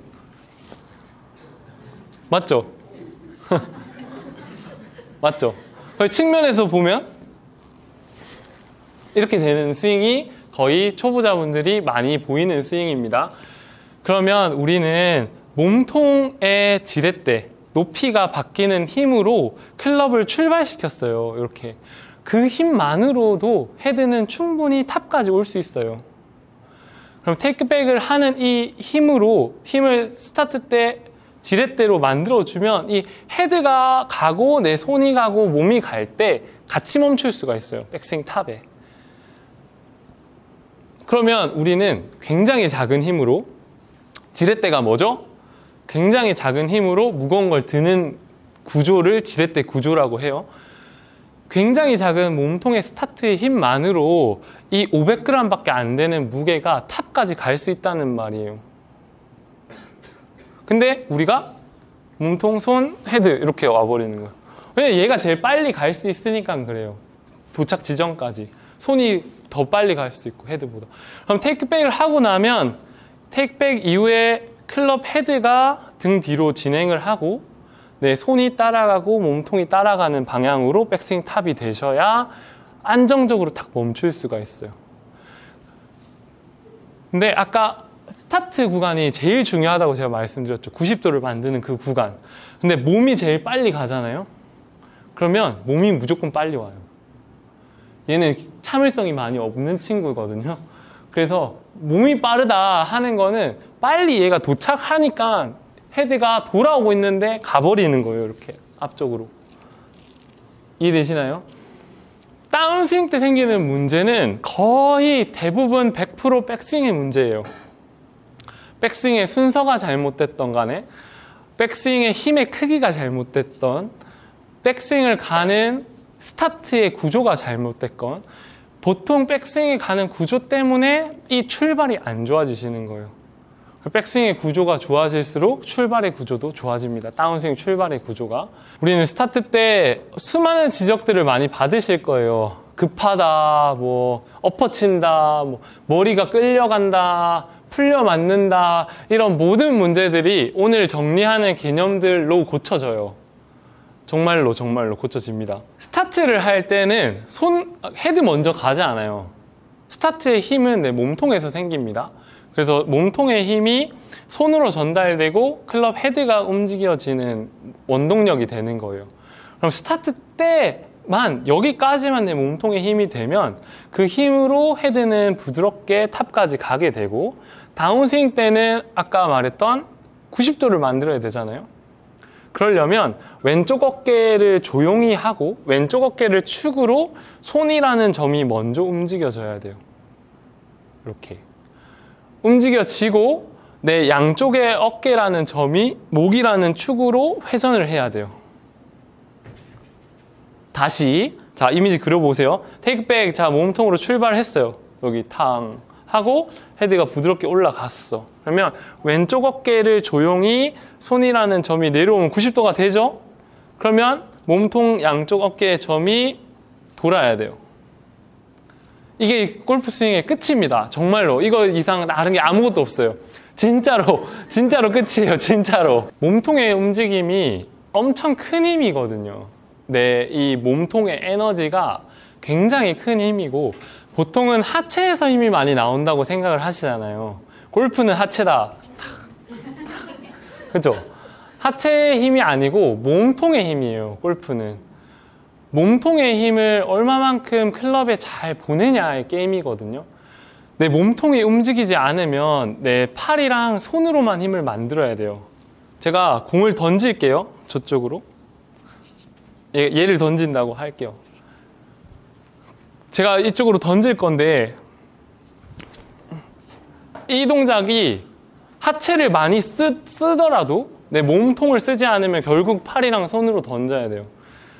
맞죠? 맞죠? 측면에서 보면 이렇게 되는 스윙이 거의 초보자분들이 많이 보이는 스윙입니다. 그러면 우리는 몸통의 지렛대, 높이가 바뀌는 힘으로 클럽을 출발시켰어요. 이렇게. 그 힘만으로도 헤드는 충분히 탑까지 올 수 있어요. 그럼 테이크백을 하는 이 힘으로 힘을 스타트 때 지렛대로 만들어주면 이 헤드가 가고 내 손이 가고 몸이 갈 때 같이 멈출 수가 있어요. 백스윙 탑에. 그러면 우리는 굉장히 작은 힘으로 지렛대가 뭐죠? 굉장히 작은 힘으로 무거운 걸 드는 구조를 지렛대 구조라고 해요. 굉장히 작은 몸통의 스타트의 힘만으로 이 500g 밖에 안 되는 무게가 탑까지 갈 수 있다는 말이에요. 근데 우리가 몸통, 손, 헤드 이렇게 와버리는 거예요. 왜냐면 얘가 제일 빨리 갈 수 있으니까 그래요. 도착 지점까지. 손이 더 빨리 갈 수 있고 헤드보다. 그럼 테이크백을 하고 나면 테이크백 이후에 클럽 헤드가 등 뒤로 진행을 하고 내 손이 따라가고 몸통이 따라가는 방향으로 백스윙 탑이 되셔야 안정적으로 딱 멈출 수가 있어요. 근데 아까 스타트 구간이 제일 중요하다고 제가 말씀드렸죠. 90도를 만드는 그 구간. 근데 몸이 제일 빨리 가잖아요. 그러면 몸이 무조건 빨리 와요. 얘는 참을성이 많이 없는 친구거든요. 그래서 몸이 빠르다 하는 거는 빨리 얘가 도착하니까 헤드가 돌아오고 있는데 가버리는 거예요. 이렇게 앞쪽으로. 이해되시나요? 다운스윙 때 생기는 문제는 거의 대부분 100% 백스윙의 문제예요. 백스윙의 순서가 잘못됐던 간에 백스윙의 힘의 크기가 잘못됐던 백스윙을 가는 스타트의 구조가 잘못됐건 보통 백스윙이 가는 구조 때문에 이 출발이 안 좋아지시는 거예요. 백스윙의 구조가 좋아질수록 출발의 구조도 좋아집니다. 다운스윙 출발의 구조가. 우리는 스타트 때 수많은 지적들을 많이 받으실 거예요. 급하다, 뭐 엎어친다, 뭐 머리가 끌려간다, 풀려 맞는다, 이런 모든 문제들이 오늘 정리하는 개념들로 고쳐져요. 정말로 고쳐집니다. 스타트를 할 때는 헤드 먼저 가지 않아요. 스타트의 힘은 내 몸통에서 생깁니다. 그래서 몸통의 힘이 손으로 전달되고 클럽 헤드가 움직여지는 원동력이 되는 거예요. 그럼 스타트 때 여기까지만 내 몸통에 힘이 되면 그 힘으로 헤드는 부드럽게 탑까지 가게 되고, 다운스윙 때는 아까 말했던 90도를 만들어야 되잖아요. 그러려면 왼쪽 어깨를 조용히 하고 왼쪽 어깨를 축으로 손이라는 점이 먼저 움직여져야 돼요. 이렇게 움직여지고 내 양쪽의 어깨라는 점이 목이라는 축으로 회전을 해야 돼요. 다시 자 이미지 그려보세요. 테이크백, 자 몸통으로 출발했어요. 여기 탕 하고 헤드가 부드럽게 올라갔어. 그러면 왼쪽 어깨를 조용히 손이라는 점이 내려오면 90도가 되죠? 그러면 몸통 양쪽 어깨의 점이 돌아야 돼요. 이게 골프 스윙의 끝입니다. 정말로 이거 이상 다른 게 아무것도 없어요. 진짜로 끝이에요. 진짜로. 몸통의 움직임이 엄청 큰 힘이거든요. 이 몸통의 에너지가 굉장히 큰 힘이고, 보통은 하체에서 힘이 많이 나온다고 생각을 하시잖아요. 골프는 하체다. 그죠? 하체의 힘이 아니고 몸통의 힘이에요. 골프는. 몸통의 힘을 얼마만큼 클럽에 잘 보내냐의 게임이거든요. 내 몸통이 움직이지 않으면 내 팔이랑 손으로만 힘을 만들어야 돼요. 제가 공을 던질게요. 저쪽으로. 얘를 던진다고 할게요. 제가 이쪽으로 던질 건데 이 동작이 하체를 많이 쓰더라도 내 몸통을 쓰지 않으면 결국 팔이랑 손으로 던져야 돼요.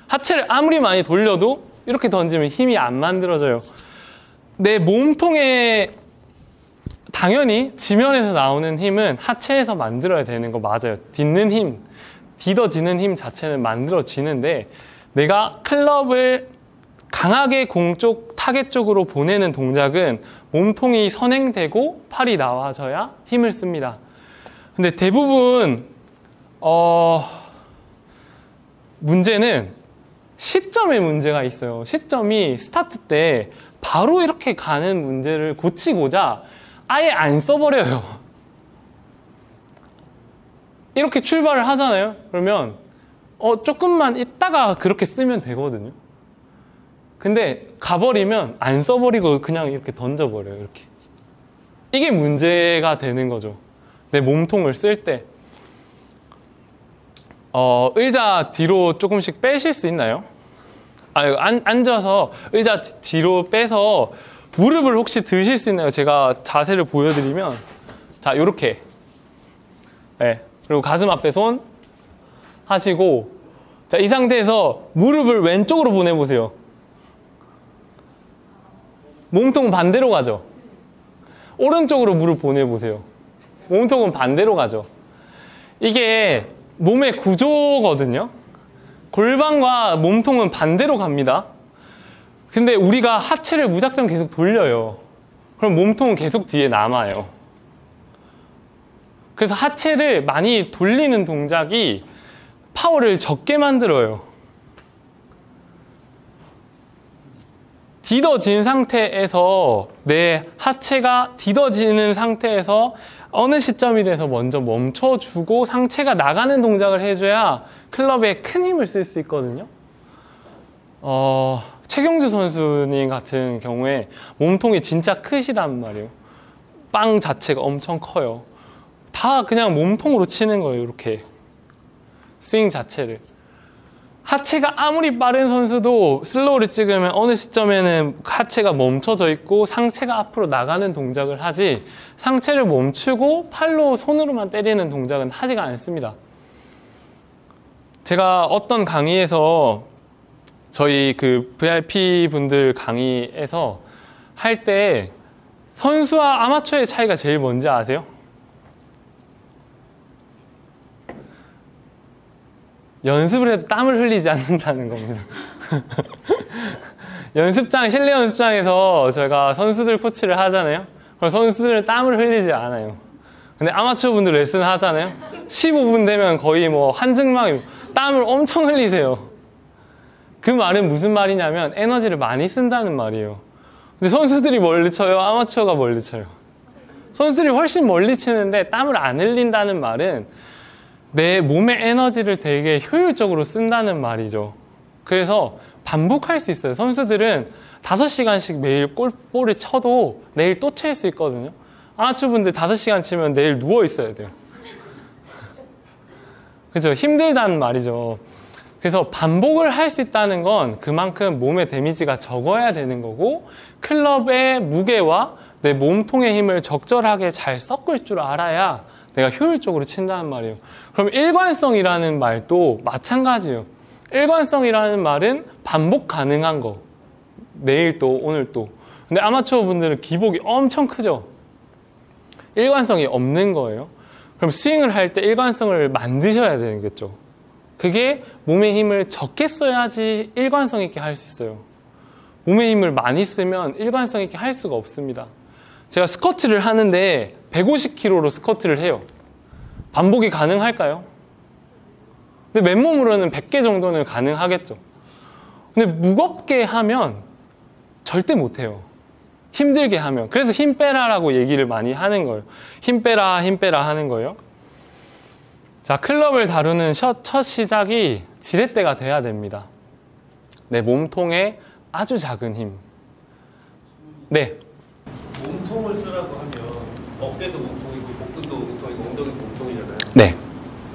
하체를 아무리 많이 돌려도 이렇게 던지면 힘이 안 만들어져요. 내 몸통에 당연히 지면에서 나오는 힘은 하체에서 만들어야 되는 거 맞아요. 딛는 힘, 딛어지는 힘 자체는 만들어지는데, 내가 클럽을 강하게 공 쪽, 타겟 쪽으로 보내는 동작은 몸통이 선행되고 팔이 나와져야 힘을 씁니다. 근데 대부분 문제는 시점에 문제가 있어요. 시점이 스타트 때 바로 이렇게 가는 문제를 고치고자 아예 안 써버려요. 이렇게 출발을 하잖아요. 그러면 조금만 있다가 그렇게 쓰면 되거든요. 근데 가버리면 안 써버리고 그냥 이렇게 던져버려요. 이렇게. 이게 문제가 되는 거죠. 내 몸통을 쓸 때. 의자 뒤로 조금씩 빼실 수 있나요? 앉아서 의자 뒤로 빼서 무릎을 혹시 드실 수 있나요? 제가 자세를 보여드리면, 자, 요렇게. 네. 그리고 가슴 앞에 손 하시고, 자, 이 상태에서 무릎을 왼쪽으로 보내보세요. 몸통은 반대로 가죠. 오른쪽으로 무릎 보내보세요. 몸통은 반대로 가죠. 이게 몸의 구조거든요. 골반과 몸통은 반대로 갑니다. 근데 우리가 하체를 무작정 계속 돌려요. 그럼 몸통은 계속 뒤에 남아요. 그래서 하체를 많이 돌리는 동작이 파워를 적게 만들어요. 딛어진 상태에서 내 하체가 딛어지는 상태에서 어느 시점이 돼서 먼저 멈춰주고 상체가 나가는 동작을 해줘야 클럽에 큰 힘을 쓸 수 있거든요. 최경주 선수님 같은 경우에 몸통이 진짜 크시단 말이에요. 빵 자체가 엄청 커요. 다 그냥 몸통으로 치는 거예요. 이렇게 스윙 자체를. 하체가 아무리 빠른 선수도 슬로우를 찍으면 어느 시점에는 하체가 멈춰져 있고 상체가 앞으로 나가는 동작을 하지, 상체를 멈추고 팔로 손으로만 때리는 동작은 하지가 않습니다. 제가 어떤 강의에서 저희 그 VIP 분들 강의에서 할 때 선수와 아마추어의 차이가 제일 뭔지 아세요? 연습을 해도 땀을 흘리지 않는다는 겁니다. 실내 연습장에서 저희가 선수들 코치를 하잖아요. 그럼 선수들은 땀을 흘리지 않아요. 근데 아마추어 분들 레슨 하잖아요. 15분 되면 거의 뭐 한증막 땀을 엄청 흘리세요. 그 말은 무슨 말이냐면 에너지를 많이 쓴다는 말이에요. 근데 선수들이 멀리 쳐요? 아마추어가 멀리 쳐요? 선수들이 훨씬 멀리 치는데 땀을 안 흘린다는 말은 내 몸의 에너지를 되게 효율적으로 쓴다는 말이죠. 그래서 반복할 수 있어요. 선수들은 5시간씩 매일 볼을 쳐도 내일 또 칠 수 있거든요. 아마추어분들 5시간 치면 내일 누워 있어야 돼요. 그죠? 힘들다는 말이죠. 그래서 반복을 할 수 있다는 건 그만큼 몸의 데미지가 적어야 되는 거고, 클럽의 무게와 내 몸통의 힘을 적절하게 잘 섞을 줄 알아야 내가 효율적으로 친다는 말이에요. 그럼 일관성이라는 말도 마찬가지예요. 일관성이라는 말은 반복 가능한 거. 내일 또 오늘 또. 근데 아마추어 분들은 기복이 엄청 크죠. 일관성이 없는 거예요. 그럼 스윙을 할 때 일관성을 만드셔야 되는 거죠. 그게 몸의 힘을 적게 써야지 일관성 있게 할 수 있어요. 몸의 힘을 많이 쓰면 일관성 있게 할 수가 없습니다. 제가 스쿼트를 하는데 150kg로 스쿼트를 해요. 반복이 가능할까요? 근데 맨몸으로는 100개 정도는 가능하겠죠. 근데 무겁게 하면 절대 못해요. 힘들게 하면. 그래서 힘 빼라라고 얘기를 많이 하는 거예요. 힘 빼라, 힘 빼라 하는 거예요. 자, 클럽을 다루는 첫 시작이 지렛대가 돼야 됩니다. 내 몸통에 아주 작은 힘. 네. 몸통을 쓰라고 하면 어깨도 몸통이고 복근도 몸통이고 엉덩이도 몸통이잖아요. 네.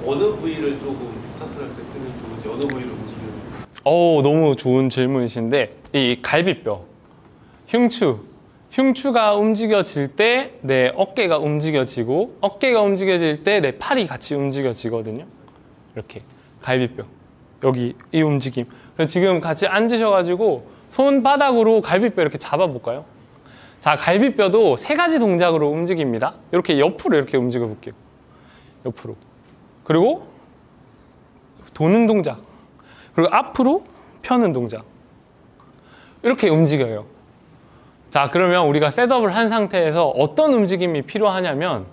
어느 부위를 조금 스타트를 할 때 쓰면 좋은지, 어느 부위를 움직이면 좋은지. 너무 좋은 질문이신데, 이 갈비뼈, 흉추가 움직여질 때 내 어깨가 움직여지고, 어깨가 움직여질 때 내 팔이 같이 움직여지거든요. 이렇게 갈비뼈, 여기 이 움직임. 그래서 지금 같이 앉으셔가지고 손바닥으로 갈비뼈 이렇게 잡아볼까요? 자, 갈비뼈도 3가지 동작으로 움직입니다. 이렇게 옆으로 이렇게 움직여 볼게요. 옆으로. 그리고 도는 동작. 그리고 앞으로 펴는 동작. 이렇게 움직여요. 자, 그러면 우리가 셋업을 한 상태에서 어떤 움직임이 필요하냐면,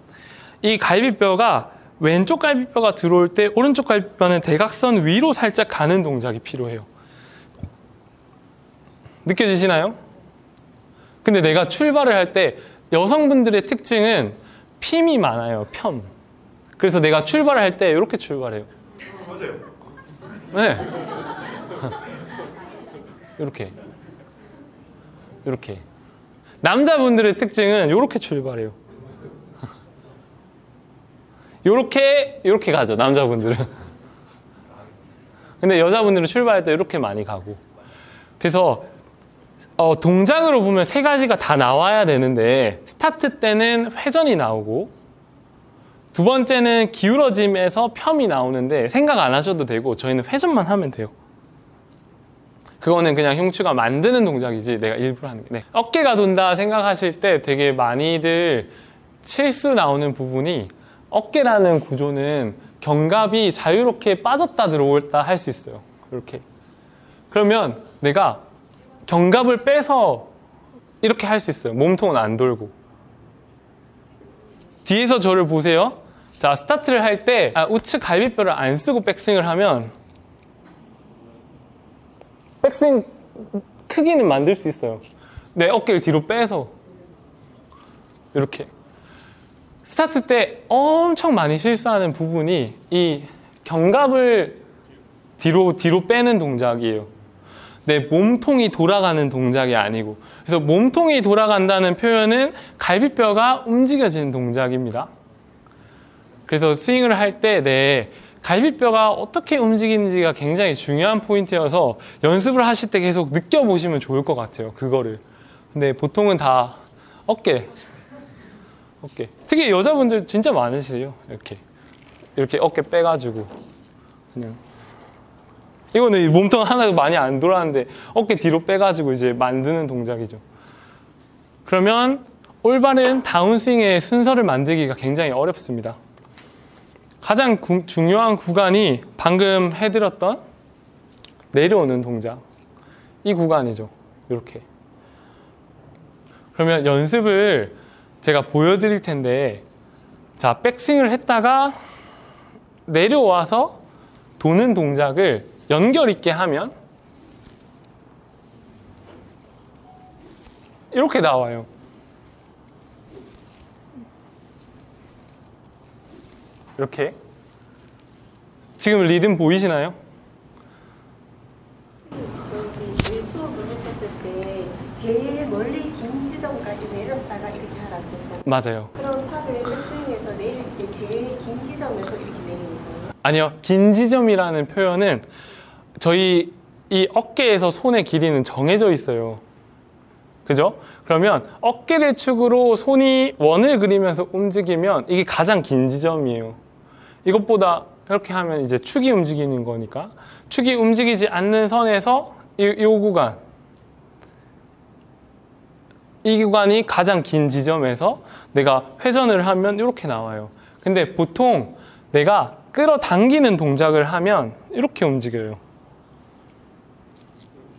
이 갈비뼈가 왼쪽 갈비뼈가 들어올 때 오른쪽 갈비뼈는 대각선 위로 살짝 가는 동작이 필요해요. 느껴지시나요? 근데 내가 출발을 할 때 여성분들의 특징은 핌이 많아요. 편. 그래서 내가 출발을 할 때 이렇게 출발해요. 맞아요. 네. 이렇게. 남자분들의 특징은 이렇게 출발해요. 이렇게 가죠, 남자분들은. 근데 여자분들은 출발할 때 이렇게 많이 가고. 그래서 동작으로 보면 3가지가 다 나와야 되는데, 스타트 때는 회전이 나오고, 두 번째는 기울어짐에서 펴이 나오는데 생각 안 하셔도 되고, 저희는 회전만 하면 돼요. 그거는 그냥 흉추가 만드는 동작이지 내가 일부러 하는 게. 네. 어깨가 돈다 생각하실 때 되게 많이들 실수 나오는 부분이, 어깨라는 구조는 견갑이 자유롭게 빠졌다 들어올다 할 수 있어요. 이렇게. 그러면 내가 견갑을 빼서 이렇게 할 수 있어요. 몸통은 안 돌고. 뒤에서 저를 보세요. 자, 스타트를 할 때 우측 갈비뼈를 안 쓰고 백스윙을 하면 백스윙 크기는 만들 수 있어요. 내 어깨를 뒤로 빼서 이렇게. 스타트 때 엄청 많이 실수하는 부분이 이 견갑을 뒤로 빼는 동작이에요. 내 몸통이 돌아가는 동작이 아니고. 그래서 몸통이 돌아간다는 표현은 갈비뼈가 움직여지는 동작입니다. 그래서 스윙을 할 때 내 갈비뼈가 어떻게 움직이는지가 굉장히 중요한 포인트여서 연습을 하실 때 계속 느껴보시면 좋을 것 같아요, 그거를. 근데 보통은 다 어깨. 특히 여자분들 진짜 많으세요. 이렇게 어깨 빼가지고 그냥. 이거는 몸통 하나도 많이 안 돌아가는데 어깨 뒤로 빼가지고 이제 만드는 동작이죠. 그러면 올바른 다운스윙의 순서를 만들기가 굉장히 어렵습니다. 가장 중요한 구간이 방금 해드렸던 내려오는 동작. 이 구간이죠. 이렇게. 그러면 연습을 제가 보여드릴 텐데, 자, 백스윙을 했다가 내려와서 도는 동작을 연결 있게 하면 이렇게 나와요. 이렇게. 지금 리듬 보이시나요? 저기 제일 멀리 긴 지점까지 내렸다가 이렇게 하라고 했잖아요. 맞아요. 그럼 탑을 백스윙에서 내릴 때 제일 긴 지점에서 이렇게 내리는 거예요? 아니요. 긴 지점이라는 표현은 저희 이 어깨에서 손의 길이는 정해져 있어요. 그죠? 그러면 어깨를 축으로 손이 원을 그리면서 움직이면 이게 가장 긴 지점이에요. 이것보다 이렇게 하면 이제 축이 움직이는 거니까 축이 움직이지 않는 선에서 이 구간, 이 구간이 가장 긴 지점에서 내가 회전을 하면 이렇게 나와요. 근데 보통 내가 끌어당기는 동작을 하면 이렇게 움직여요.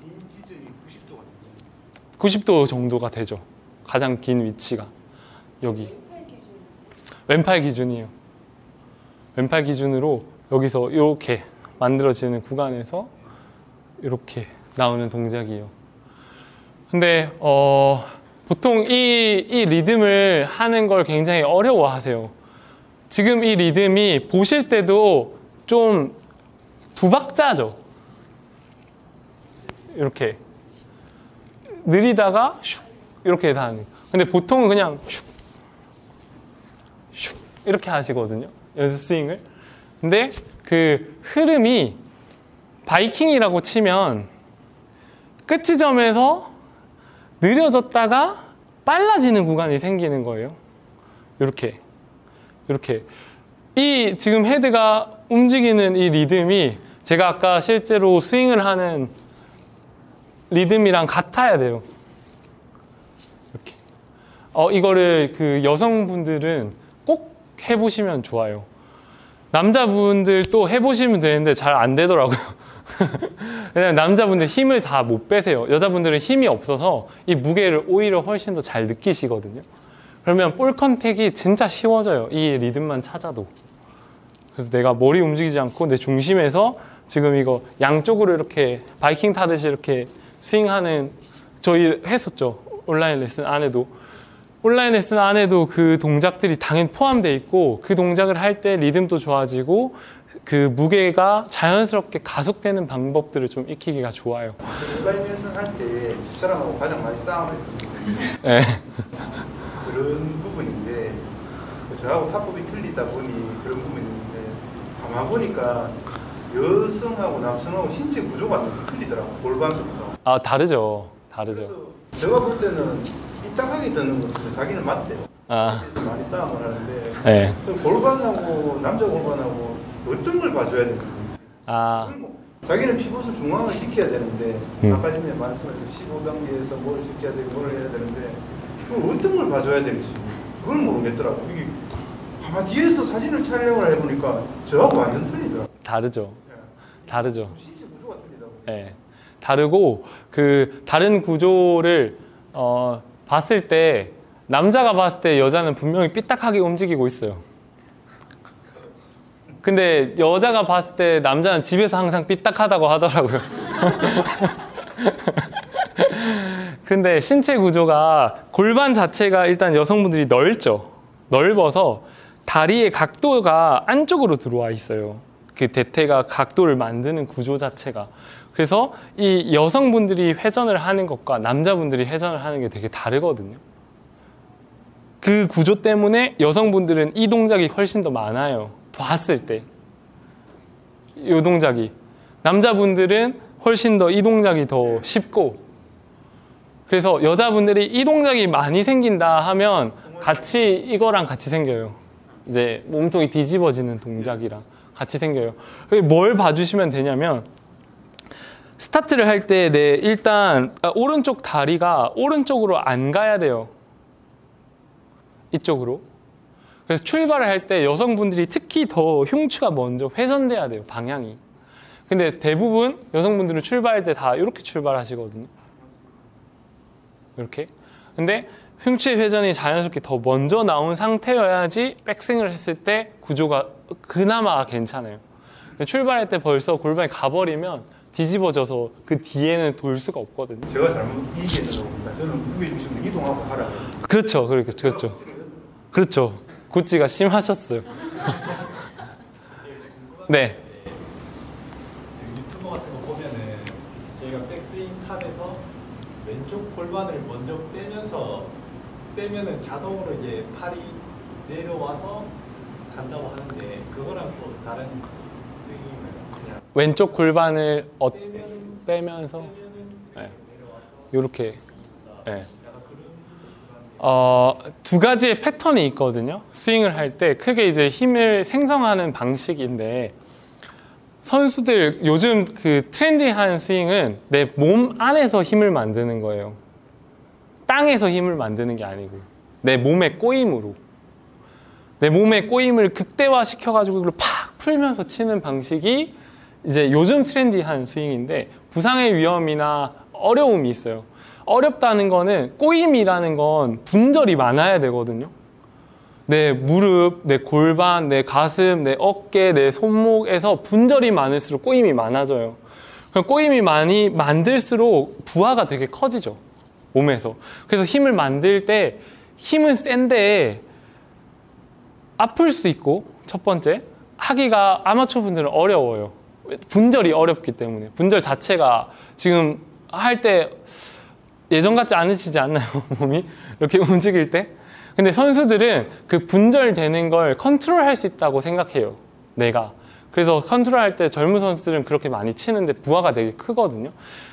긴 지점이 90도가 90도 정도가 되죠. 가장 긴 위치가 여기 왼팔 기준이에요. 왼팔 기준으로 여기서 이렇게 만들어지는 구간에서 이렇게 나오는 동작이에요. 근데 보통 이 리듬을 하는 걸 굉장히 어려워하세요. 지금 이 리듬이 보실 때도 좀 두 박자죠. 이렇게 느리다가 슉 이렇게 다는. 근데 보통은 그냥 슉 슉 이렇게 하시거든요. 연습 스윙을. 근데 그 흐름이 바이킹이라고 치면 끝 지점에서 느려졌다가 빨라지는 구간이 생기는 거예요. 이렇게 이렇게 이 지금 헤드가 움직이는 이 리듬이 제가 아까 실제로 스윙을 하는 리듬이랑 같아야 돼요. 이렇게 이거를 그 여성분들은 꼭 해보시면 좋아요. 남자분들도 해보시면 되는데 잘 안 되더라고요. 왜냐면 남자분들 힘을 다 못 빼세요. 여자분들은 힘이 없어서 이 무게를 오히려 훨씬 더 잘 느끼시거든요. 그러면 볼 컨택이 진짜 쉬워져요. 이 리듬만 찾아도. 그래서 내가 머리 움직이지 않고 내 중심에서 지금 이거 양쪽으로 이렇게 바이킹 타듯이 이렇게 스윙하는 저희 했었죠. 온라인 레슨 안에도. 온라인 레슨 안에도 그 동작들이 당연히 포함되어 있고 그 동작을 할 때 리듬도 좋아지고 그 무게가 자연스럽게 가속되는 방법들을 좀 익히기가 좋아요. 온라인 레슨 할 때 집사람하고 가장 많이 싸움을 네. 그런 부분인데 저하고 타법이 틀리다 보니 그런 부분이 있는데 가만 보니까 여성하고 남성하고 신체 구조가 너무 틀리더라고. 골반부터. 아 다르죠. 다르죠. 그래서 제가 볼 때는 삐딱하게 드는 것도 자기는 맞대요. 아, 그래서 많이 싸움을 하는데 네. 골반하고 남자 골반하고 어떤 걸 봐줘야 되는지. 아, 자기는 피봇을 중앙을 지켜야 되는데 아까 전에 말씀하신 15단계에서 뭘 지켜야 되고 뭘 해야 되는데 그걸 어떤 걸 봐줘야 될지 그걸 모르겠더라고. 이게 가만 뒤에서 사진을 촬영을 해보니까 저하고 완전 틀리더라고. 다르죠. 다르죠. 신체 구조가 틀리다고. 네. 다르고 그 다른 구조를 봤을 때 남자가 봤을 때 여자는 분명히 삐딱하게 움직이고 있어요. 근데 여자가 봤을 때 남자는 집에서 항상 삐딱하다고 하더라고요. 근데 신체 구조가 골반 자체가 일단 여성분들이 넓어서 다리의 각도가 안쪽으로 들어와 있어요. 그 대퇴가 각도를 만드는 구조 자체가. 그래서 이 여성분들이 회전을 하는 것과 남자분들이 회전을 하는 게 되게 다르거든요. 그 구조 때문에 여성분들은 이 동작이 훨씬 더 많아요. 봤을 때. 이 동작이. 남자분들은 훨씬 더 이 동작이 더 쉽고. 그래서 여자분들이 이 동작이 많이 생긴다 하면 같이 이거랑 같이 생겨요. 이제 몸통이 뒤집어지는 동작이랑 같이 생겨요. 뭘 봐주시면 되냐면 스타트를 할 때 일단 오른쪽 다리가 오른쪽으로 안 가야 돼요. 이쪽으로. 그래서 출발을 할 때 여성분들이 특히 더 흉추가 먼저 회전돼야 돼요. 방향이. 근데 대부분 여성분들은 출발할 때 다 이렇게 출발하시거든요. 이렇게. 근데 흉추의 회전이 자연스럽게 더 먼저 나온 상태여야지 백스윙을 했을 때 구조가 그나마 괜찮아요. 근데 출발할 때 벌써 골반이 가버리면 뒤집어져서 그 뒤에는 돌 수가 없거든요. 제가 잘못 이해했는 겁니다. 저는 무게 중심으로 이동하고 하라고. 그렇죠. 그렇죠. 그렇죠. 구찌가 심하셨어요. 네. 유튜버 같은 거 보면은 저희가 백스윙 탑에서 왼쪽 골반 골반을 먼저 빼면은 자동으로 이제 팔이 내려와서 간다고 하는데 그거랑 또 다른 스윙이면 그냥 왼쪽 골반을 빼면서 빼면은 네. 내려와서 이렇게 네. 약간 그런 두 가지의 패턴이 있거든요. 스윙을 할 때 크게 이제 힘을 생성하는 방식인데 선수들 요즘 그 트렌디한 스윙은 내 몸 안에서 힘을 만드는 거예요. 땅에서 힘을 만드는 게 아니고 내 몸의 꼬임으로 내 몸의 꼬임을 극대화 시켜가지고 그걸 팍 풀면서 치는 방식이 이제 요즘 트렌디한 스윙인데 부상의 위험이나 어려움이 있어요. 어렵다는 거는 꼬임이라는 건 분절이 많아야 되거든요. 내 무릎, 내 골반, 내 가슴, 내 어깨, 내 손목에서 분절이 많을수록 꼬임이 많아져요. 그럼 꼬임이 많이 만들수록 부하가 되게 커지죠. 몸에서. 그래서 힘을 만들 때 힘은 센데 아플 수 있고 첫 번째 하기가 아마추어 분들은 어려워요. 분절이 어렵기 때문에 분절 자체가 지금 할 때 예전 같지 않으시지 않나요? 몸이 이렇게 움직일 때. 근데 선수들은 그 분절되는 걸 컨트롤할 수 있다고 생각해요. 내가. 그래서 컨트롤할 때 젊은 선수들은 그렇게 많이 치는데 부하가 되게 크거든요.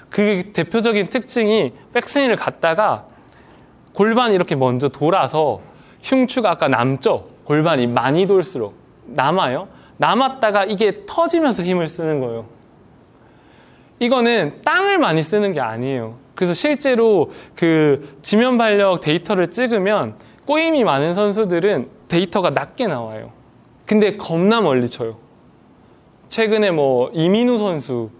그 대표적인 특징이 백스윙을 갔다가 골반이 이렇게 먼저 돌아서 흉추가 아까 남죠? 골반이 많이 돌수록 남아요. 남았다가 이게 터지면서 힘을 쓰는 거예요. 이거는 땅을 많이 쓰는 게 아니에요. 그래서 실제로 그 지면 발력 데이터를 찍으면 꼬임이 많은 선수들은 데이터가 낮게 나와요. 근데 겁나 멀리 쳐요. 최근에 뭐 이민우 선수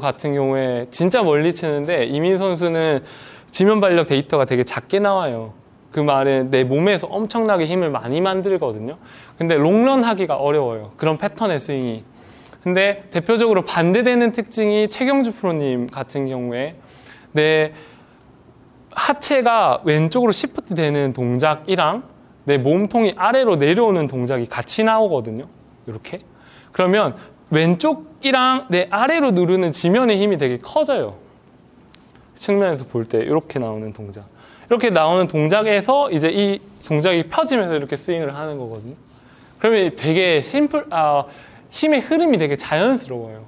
같은 경우에 진짜 멀리 치는데 이민우 선수는 지면 발력 데이터가 되게 작게 나와요. 그 말은 내 몸에서 엄청나게 힘을 많이 만들거든요. 근데 롱런 하기가 어려워요. 그런 패턴의 스윙이. 근데 대표적으로 반대되는 특징이 최경주 프로님 같은 경우에 내 하체가 왼쪽으로 시프트 되는 동작이랑 내 몸통이 아래로 내려오는 동작이 같이 나오거든요. 이렇게. 그러면 왼쪽이랑 내 아래로 누르는 지면의 힘이 되게 커져요. 측면에서 볼 때 이렇게 나오는 동작. 이렇게 나오는 동작에서 이제 이 동작이 펴지면서 이렇게 스윙을 하는 거거든요. 그러면 되게 힘의 흐름이 되게 자연스러워요.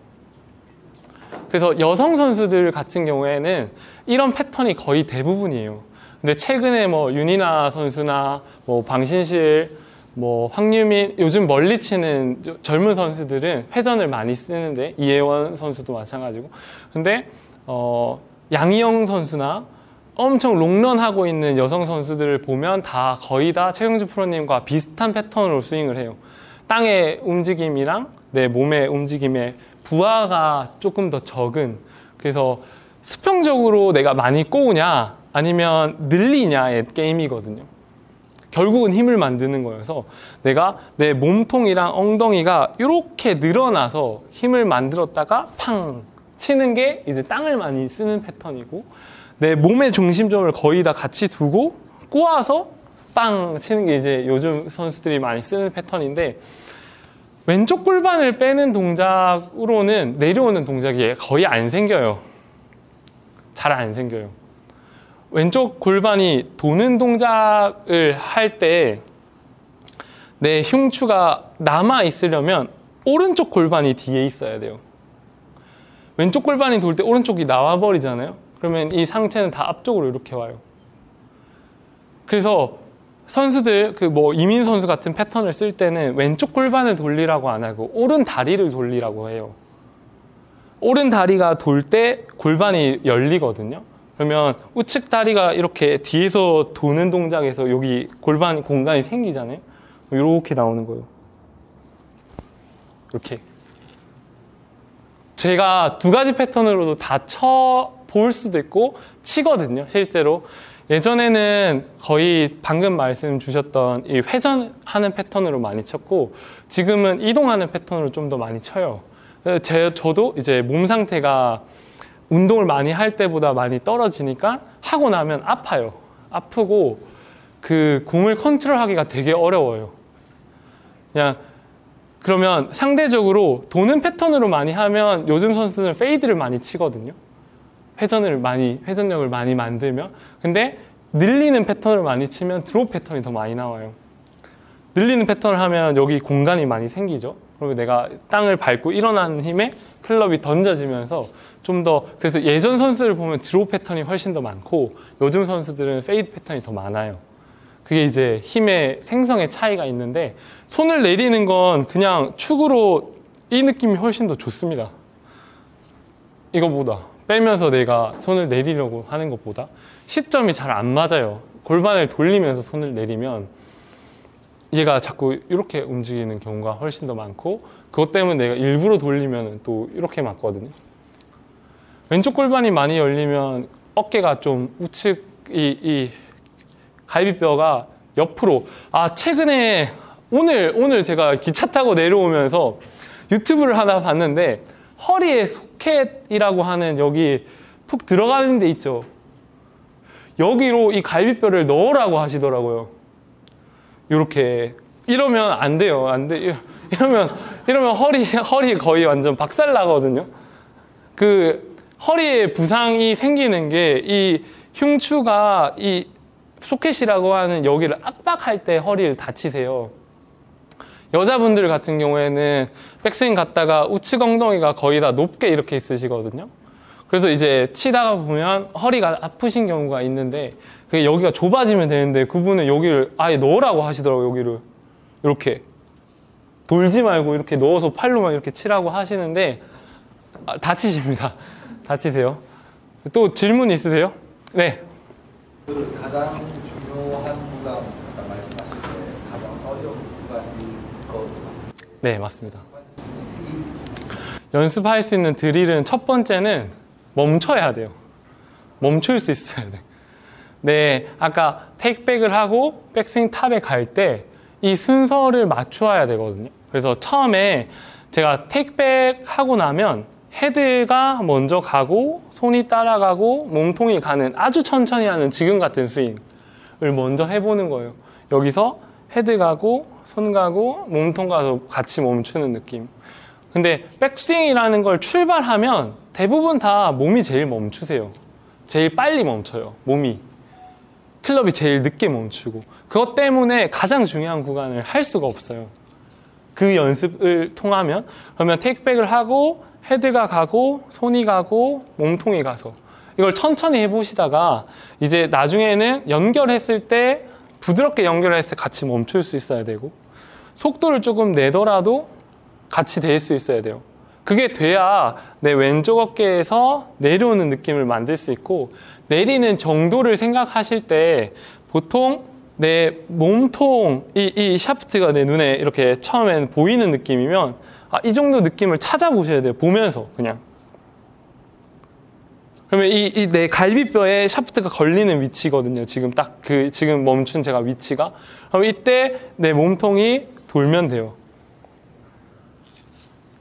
그래서 여성 선수들 같은 경우에는 이런 패턴이 거의 대부분이에요. 근데 최근에 뭐 윤이나 선수나 뭐 방신실, 뭐 황유민, 요즘 멀리 치는 젊은 선수들은 회전을 많이 쓰는데 이혜원 선수도 마찬가지고. 근데 양희영 선수나 엄청 롱런 하고 있는 여성 선수들을 보면 다 거의 다 최경주 프로님과 비슷한 패턴으로 스윙을 해요. 땅의 움직임이랑 내 몸의 움직임에 부하가 조금 더 적은, 그래서 수평적으로 내가 많이 꼬우냐 아니면 늘리냐의 게임이거든요. 결국은 힘을 만드는 거여서 내가 내 몸통이랑 엉덩이가 이렇게 늘어나서 힘을 만들었다가 팡 치는 게 이제 땅을 많이 쓰는 패턴이고, 내 몸의 중심점을 거의 다 같이 두고 꼬아서 빵 치는 게 이제 요즘 선수들이 많이 쓰는 패턴인데, 왼쪽 골반을 빼는 동작으로는 내려오는 동작이 거의 안 생겨요. 잘 안 생겨요. 왼쪽 골반이 도는 동작을 할 때 내 흉추가 남아 있으려면 오른쪽 골반이 뒤에 있어야 돼요. 왼쪽 골반이 돌 때 오른쪽이 나와 버리잖아요. 그러면 이 상체는 다 앞쪽으로 이렇게 와요. 그래서 선수들 그 뭐 이민 선수 같은 패턴을 쓸 때는 왼쪽 골반을 돌리라고 안 하고 오른 다리를 돌리라고 해요. 오른 다리가 돌 때 골반이 열리거든요. 그러면 우측 다리가 이렇게 뒤에서 도는 동작에서 여기 골반 공간이 생기잖아요. 이렇게 나오는 거예요. 이렇게. 제가 두 가지 패턴으로도 다 볼 수도 있고 치거든요, 실제로. 예전에는 거의 방금 말씀 주셨던 이 회전하는 패턴으로 많이 쳤고, 지금은 이동하는 패턴으로 좀 더 많이 쳐요. 저도 이제 몸 상태가 운동을 많이 할 때보다 많이 떨어지니까 하고 나면 아파요. 아프고 그 공을 컨트롤하기가 되게 어려워요. 그냥 그러면 상대적으로 도는 패턴으로 많이 하면 요즘 선수들은 페이드를 많이 치거든요. 회전력을 많이 만들면. 근데 늘리는 패턴을 많이 치면 드롭 패턴이 더 많이 나와요. 늘리는 패턴을 하면 여기 공간이 많이 생기죠. 그리고 내가 땅을 밟고 일어나는 힘에 클럽이 던져지면서 좀 더, 그래서 예전 선수들 보면 드롭 패턴이 훨씬 더 많고 요즘 선수들은 페이드 패턴이 더 많아요. 그게 이제 힘의 생성의 차이가 있는데, 손을 내리는 건 그냥 축으로 이 느낌이 훨씬 더 좋습니다. 이거보다 빼면서 내가 손을 내리려고 하는 것보다 시점이 잘 안 맞아요. 골반을 돌리면서 손을 내리면 얘가 자꾸 이렇게 움직이는 경우가 훨씬 더 많고, 그것 때문에 내가 일부러 돌리면 또 이렇게 맞거든요. 왼쪽 골반이 많이 열리면 어깨가 좀 우측, 이 갈비뼈가 옆으로, 최근에 오늘 제가 기차 타고 내려오면서 유튜브를 하나 봤는데, 허리에 소켓이라고 하는 여기 푹 들어가는 데 있죠. 여기로 이 갈비뼈를 넣으라고 하시더라고요. 이렇게. 이러면 안 돼요. 안 돼. 이러면 허리 거의 완전 박살 나거든요. 그 허리에 부상이 생기는 게 이 흉추가 이 소켓이라고 하는 여기를 압박할 때 허리를 다치세요. 여자분들 같은 경우에는 백스윙 갔다가 우측 엉덩이가 거의 다 높게 이렇게 있으시거든요. 그래서 이제 치다가 보면 허리가 아프신 경우가 있는데, 그게 여기가 좁아지면 되는데 그분은 여기를 아예 넣으라고 하시더라고요. 여기를 이렇게 돌지 말고 이렇게 넣어서 팔로만 이렇게 치라고 하시는데 다치십니다. 다치세요. 또 질문 있으세요? 네. 그 가장 중요한 구간, 아까 말씀하실 때 가장 어려운 구간일 것 같아요. 네, 맞습니다. 연습할 수 있는 드릴은 첫 번째는 멈춰야 돼요. 멈출 수 있어야 돼. 네, 아까 테이크백을 하고 백스윙 탑에 갈 때 이 순서를 맞추어야 되거든요. 그래서 처음에 제가 테이크백 하고 나면 헤드가 먼저 가고 손이 따라가고 몸통이 가는, 아주 천천히 하는 지금 같은 스윙을 먼저 해보는 거예요. 여기서 헤드 가고 손 가고 몸통 가서 같이 멈추는 느낌. 근데 백스윙이라는 걸 출발하면 대부분 다 몸이 제일 멈추세요. 제일 빨리 멈춰요. 몸이. 클럽이 제일 늦게 멈추고. 그것 때문에 가장 중요한 구간을 할 수가 없어요. 그 연습을 통하면. 그러면 테이크백을 하고 헤드가 가고 손이 가고 몸통이 가서 이걸 천천히 해보시다가 이제 나중에는 연결했을 때 부드럽게 연결했을 때 같이 멈출 수 있어야 되고, 속도를 조금 내더라도 같이 될 수 있어야 돼요. 그게 돼야 내 왼쪽 어깨에서 내려오는 느낌을 만들 수 있고, 내리는 정도를 생각하실 때 보통 내 몸통, 이 샤프트가 내 눈에 이렇게 처음엔 보이는 느낌이면 이 정도 느낌을 찾아보셔야 돼요. 보면서 그냥. 그러면 이 내 갈비뼈에 샤프트가 걸리는 위치거든요. 지금 딱 지금 멈춘 제가 위치가. 그럼 이때 내 몸통이 돌면 돼요.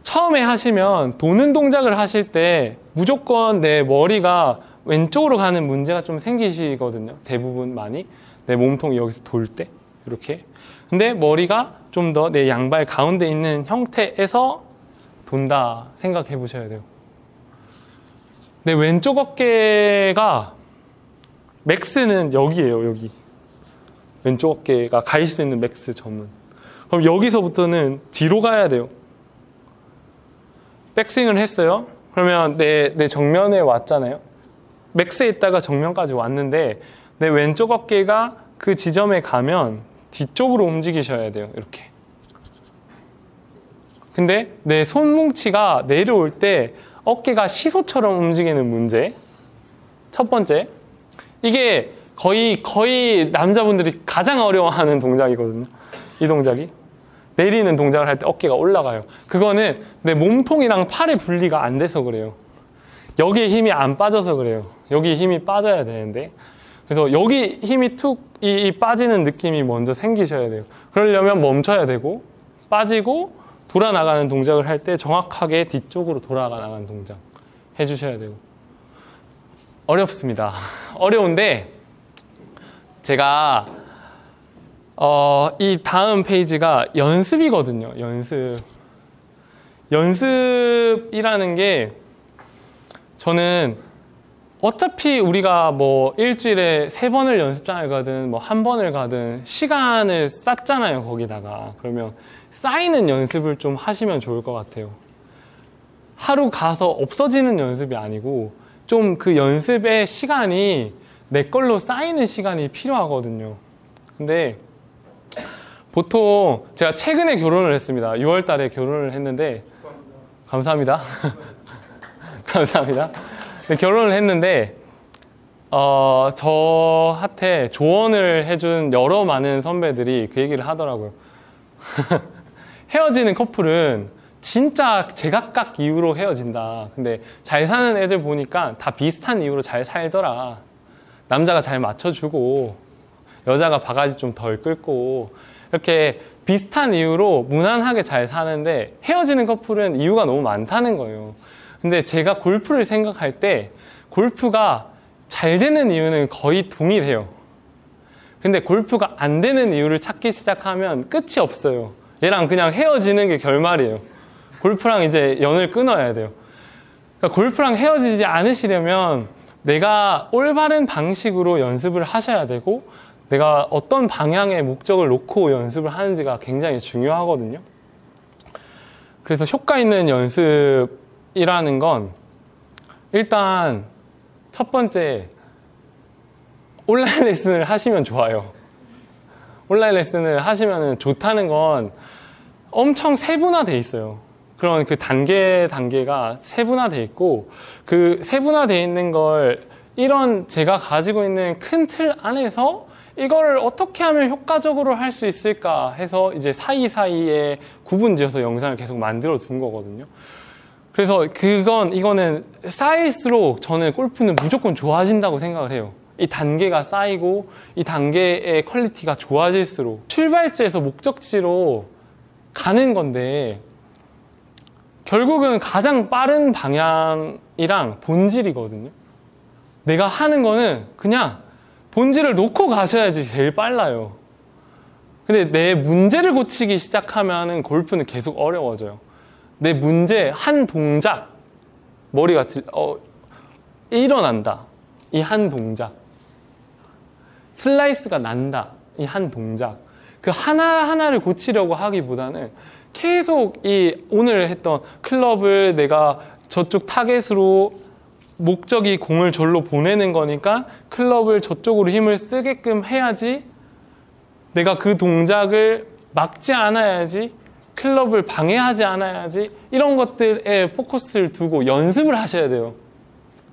처음에 하시면 도는 동작을 하실 때 무조건 내 머리가 왼쪽으로 가는 문제가 좀 생기시거든요. 대부분 많이. 내 몸통이 여기서 돌 때 이렇게. 근데 머리가 좀 더 내 양발 가운데 있는 형태에서 돈다 생각해 보셔야 돼요. 내 왼쪽 어깨가 맥스는 여기예요. 여기. 왼쪽 어깨가 갈 수 있는 맥스 점은. 그럼 여기서부터는 뒤로 가야 돼요. 백스윙을 했어요. 그러면 내 정면에 왔잖아요. 맥스에 있다가 정면까지 왔는데 내 왼쪽 어깨가 그 지점에 가면 뒤쪽으로 움직이셔야 돼요. 이렇게. 근데 내 손뭉치가 내려올 때 어깨가 시소처럼 움직이는 문제. 첫 번째. 이게 거의 남자분들이 가장 어려워하는 동작이거든요. 이 동작이. 내리는 동작을 할 때 어깨가 올라가요. 그거는 내 몸통이랑 팔의 분리가 안 돼서 그래요. 여기에 힘이 안 빠져서 그래요. 여기 힘이 빠져야 되는데. 그래서 여기 힘이 이 빠지는 느낌이 먼저 생기셔야 돼요. 그러려면 멈춰야 되고, 빠지고 돌아 나가는 동작을 할 때 정확하게 뒤쪽으로 돌아 나가는 동작 해주셔야 되고. 어렵습니다. 어려운데 제가 이 다음 페이지가 연습이거든요. 연습이라는 게 저는 어차피 우리가 뭐 일주일에 3번을 연습장을 가든 뭐 1번을 가든 시간을 쌌잖아요, 거기다가. 그러면 쌓이는 연습을 좀 하시면 좋을 것 같아요. 하루 가서 없어지는 연습이 아니고 좀 그 연습의 시간이 내 걸로 쌓이는 시간이 필요하거든요. 근데 보통 제가 최근에 결혼을 했습니다. 6월 달에 결혼을 했는데 감사합니다. 감사합니다. 결혼을 했는데 저한테 조언을 해준 여러 많은 선배들이 그 얘기를 하더라고요. 헤어지는 커플은 진짜 제각각 이유로 헤어진다. 근데 잘 사는 애들 보니까 다 비슷한 이유로 잘 살더라. 남자가 잘 맞춰주고 여자가 바가지 좀 덜 긁고 이렇게 비슷한 이유로 무난하게 잘 사는데 헤어지는 커플은 이유가 너무 많다는 거예요. 근데 제가 골프를 생각할 때 골프가 잘 되는 이유는 거의 동일해요. 근데 골프가 안 되는 이유를 찾기 시작하면 끝이 없어요. 얘랑 그냥 헤어지는 게 결말이에요. 골프랑 이제 연을 끊어야 돼요. 그러니까 골프랑 헤어지지 않으시려면 내가 올바른 방식으로 연습을 하셔야 되고 내가 어떤 방향의 목적을 놓고 연습을 하는지가 굉장히 중요하거든요. 그래서 효과 있는 연습이라는 건 일단 첫 번째 온라인 레슨을 하시면 좋아요. 온라인 레슨을 하시면 좋다는 건 엄청 세분화되어 있어요. 그런 그 단계가 세분화되어 있고 그 세분화되어 있는 걸 이런 제가 가지고 있는 큰 틀 안에서 이걸 어떻게 하면 효과적으로 할 수 있을까 해서 이제 사이사이에 구분지어서 영상을 계속 만들어 둔 거거든요. 그래서 이거는 쌓일수록 저는 골프는 무조건 좋아진다고 생각을 해요. 이 단계가 쌓이고 이 단계의 퀄리티가 좋아질수록 출발지에서 목적지로 가는 건데 결국은 가장 빠른 방향이랑 본질이거든요. 내가 하는 거는 그냥 본질을 놓고 가셔야지 제일 빨라요. 근데 내 문제를 고치기 시작하면 골프는 계속 어려워져요. 내 문제 한 동작 머리가 일어난다. 이 한 동작 슬라이스가 난다. 이 한 동작 그 하나하나를 고치려고 하기보다는 계속 이 오늘 했던 클럽을 내가 저쪽 타겟으로 목적이 공을 절로 보내는 거니까 클럽을 저쪽으로 힘을 쓰게끔 해야지 내가 그 동작을 막지 않아야지 클럽을 방해하지 않아야지 이런 것들에 포커스를 두고 연습을 하셔야 돼요.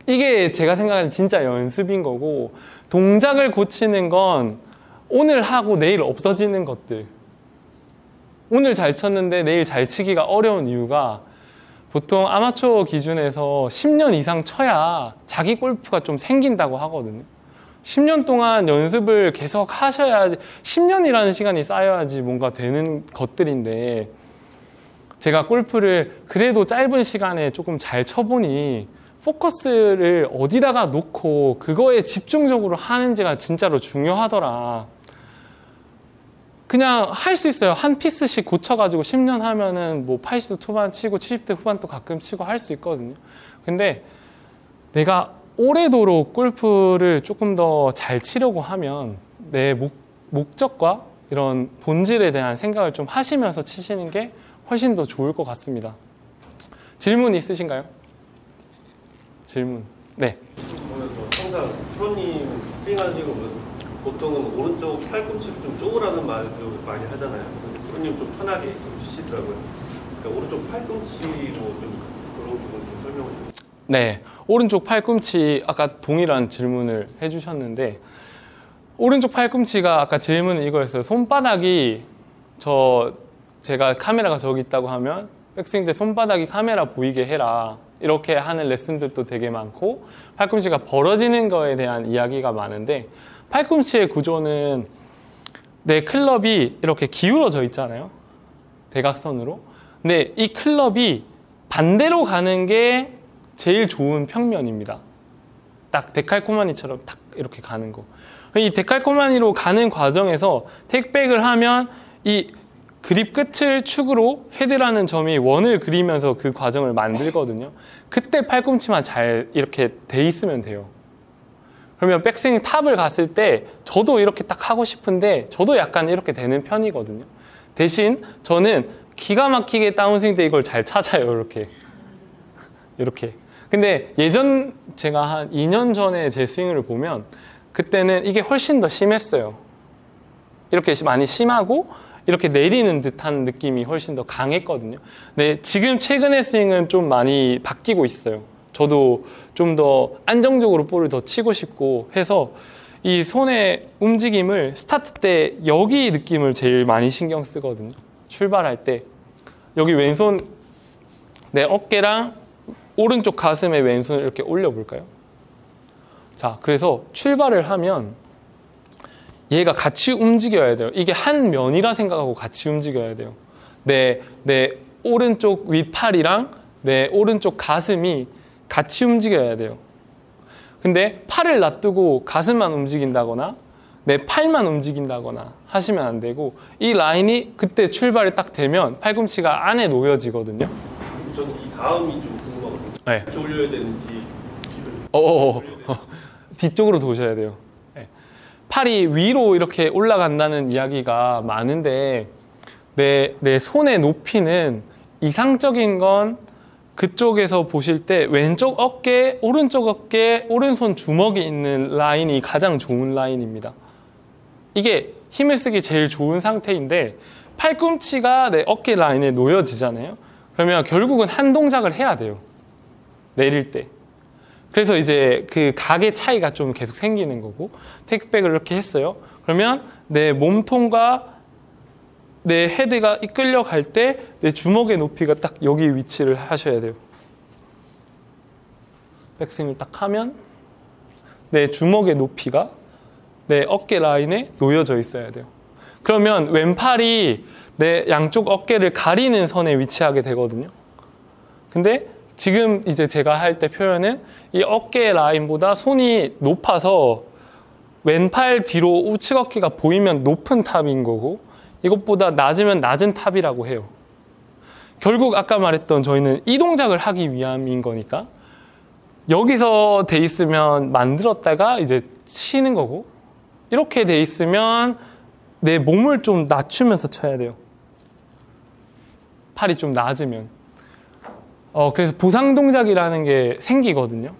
이게 제가 생각하는 진짜 연습인 거고 동작을 고치는 건 오늘 하고 내일 없어지는 것들 오늘 잘 쳤는데 내일 잘 치기가 어려운 이유가 보통 아마추어 기준에서 10년 이상 쳐야 자기 골프가 좀 생긴다고 하거든요. 10년 동안 연습을 계속 하셔야지 10년이라는 시간이 쌓여야지 뭔가 되는 것들인데 제가 골프를 그래도 짧은 시간에 조금 잘 쳐보니 포커스를 어디다가 놓고 그거에 집중적으로 하는지가 진짜로 중요하더라. 그냥 할 수 있어요. 한 피스씩 고쳐가지고 10년 하면은 뭐 80대 초반 치고 70대 후반도 가끔 치고 할 수 있거든요. 근데 내가 오래도록 골프를 조금 더 잘 치려고 하면 내 목적과 이런 본질에 대한 생각을 좀 하시면서 치시는 게 훨씬 더 좋을 것 같습니다. 질문 있으신가요? 질문. 네. 항상 프로님 스윙하시고 보통은 오른쪽 팔꿈치를 좀 쪼으라는 말도 많이 하잖아요. 프로님 좀 편하게 좀 치시더라고요. 그러니까 오른쪽 팔꿈치로 좀 그런 부분 좀 설명을 좀. 네, 오른쪽 팔꿈치 아까 동일한 질문을 해주셨는데 오른쪽 팔꿈치가 아까 질문은 이거였어요. 손바닥이 제가 카메라가 저기 있다고 하면 백스윙 때 손바닥이 카메라 보이게 해라. 이렇게 하는 레슨들도 되게 많고 팔꿈치가 벌어지는 거에 대한 이야기가 많은데 팔꿈치의 구조는 내 클럽이 이렇게 기울어져 있잖아요. 대각선으로. 근데 이 클럽이 반대로 가는 게 제일 좋은 평면입니다. 딱 데칼코마니처럼 딱 이렇게 가는 거. 이 데칼코마니로 가는 과정에서 택백을 하면 이 그립 끝을 축으로 헤드라는 점이 원을 그리면서 그 과정을 만들거든요. 그때 팔꿈치만 잘 이렇게 돼 있으면 돼요. 그러면 백스윙 탑을 갔을 때 저도 이렇게 딱 하고 싶은데 저도 약간 이렇게 되는 편이거든요. 대신 저는 기가 막히게 다운스윙 때 이걸 잘 찾아요. 이렇게. 근데 예전 제가 한 2년 전에 제 스윙을 보면 그때는 이게 훨씬 더 심했어요. 이렇게 많이 심하고 이렇게 내리는 듯한 느낌이 훨씬 더 강했거든요. 근데 지금 최근의 스윙은 좀 많이 바뀌고 있어요. 저도 좀 더 안정적으로 볼을 더 치고 싶고 해서 이 손의 움직임을 스타트 때 여기 느낌을 제일 많이 신경 쓰거든요. 출발할 때 여기 왼손 내 어깨랑 오른쪽 가슴에 왼손을 이렇게 올려볼까요? 자, 그래서 출발을 하면 얘가 같이 움직여야 돼요. 이게 한 면이라 생각하고 같이 움직여야 돼요. 내 오른쪽 윗팔이랑 내 오른쪽 가슴이 같이 움직여야 돼요. 근데 팔을 놔두고 가슴만 움직인다거나 내 팔만 움직인다거나 하시면 안 되고 이 라인이 그때 출발이 딱 되면 팔꿈치가 안에 놓여지거든요. 저는 이 다음이 좀 궁금하거든요. 네. 이렇게 올려야 되는지 뒤로 뒤쪽으로 도셔야 돼요. 네. 팔이 위로 이렇게 올라간다는 이야기가 많은데 내 손의 높이는 이상적인 건 그쪽에서 보실 때 왼쪽 어깨, 오른쪽 어깨, 오른손 주먹이 있는 라인이 가장 좋은 라인입니다. 이게 힘을 쓰기 제일 좋은 상태인데 팔꿈치가 내 어깨 라인에 놓여지잖아요. 그러면 결국은 한 동작을 해야 돼요. 내릴 때. 그래서 이제 그 각의 차이가 좀 계속 생기는 거고 테이크백을 이렇게 했어요. 그러면 내 몸통과 내 헤드가 이끌려 갈 때 내 주먹의 높이가 딱 여기 위치를 하셔야 돼요. 백스윙을 딱 하면 내 주먹의 높이가 내 어깨 라인에 놓여져 있어야 돼요. 그러면 왼팔이 내 양쪽 어깨를 가리는 선에 위치하게 되거든요. 근데 지금 이제 제가 할 때 표현은 이 어깨 라인보다 손이 높아서 왼팔 뒤로 우측 어깨가 보이면 높은 탑인 거고 이것보다 낮으면 낮은 탑이라고 해요. 결국 아까 말했던 저희는 이 동작을 하기 위함인 거니까 여기서 돼 있으면 만들었다가 이제 치는 거고 이렇게 돼 있으면 내 몸을 좀 낮추면서 쳐야 돼요. 팔이 좀 낮으면. 그래서 보상 동작이라는 게 생기거든요.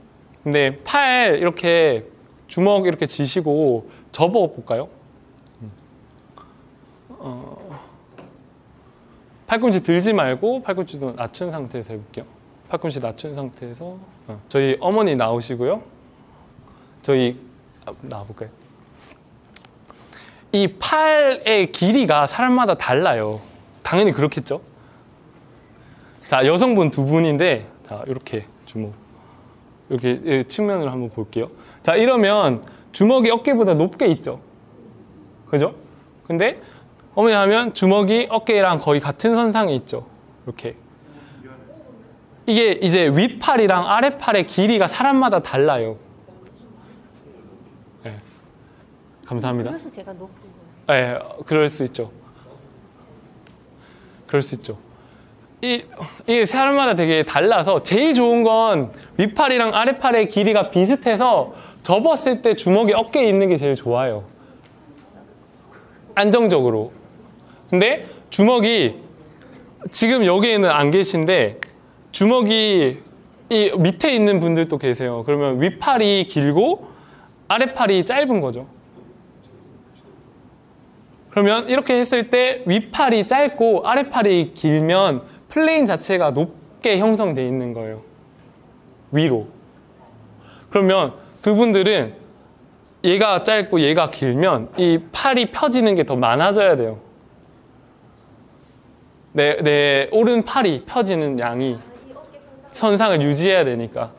근데 팔 이렇게 주먹 이렇게 쥐시고 접어 볼까요? 팔꿈치 들지 말고 팔꿈치도 낮춘 상태에서 해볼게요. 팔꿈치 낮춘 상태에서 저희 어머니 나오시고요. 저희 나와볼까요? 이 팔의 길이가 사람마다 달라요. 당연히 그렇겠죠. 자, 여성분 두 분인데 자 이렇게 주먹 이렇게 측면을 한번 볼게요. 자, 이러면 주먹이 어깨보다 높게 있죠. 그죠? 근데 어머니 하면 주먹이 어깨랑 거의 같은 선상에 있죠. 이렇게. 이게 이제 윗팔이랑 아랫팔의 길이가 사람마다 달라요. 네. 감사합니다. 그래서 제가 높은 거예요. 네, 그럴 수 있죠. 그럴 수 있죠. 이게 사람마다 되게 달라서 제일 좋은 건 윗팔이랑 아랫팔의 길이가 비슷해서 접었을 때 주먹이 어깨에 있는 게 제일 좋아요. 안정적으로. 근데 주먹이 지금 여기에는 안 계신데 주먹이 이 밑에 있는 분들도 계세요. 그러면 윗팔이 길고 아랫팔이 짧은 거죠. 그러면 이렇게 했을 때 윗팔이 짧고 아랫팔이 길면 플레인 자체가 높게 형성되어 있는 거예요. 위로. 그러면 그분들은 얘가 짧고 얘가 길면 이 팔이 펴지는 게 더 많아져야 돼요. 내 오른팔이 펴지는 양이 선상을 유지해야 되니까.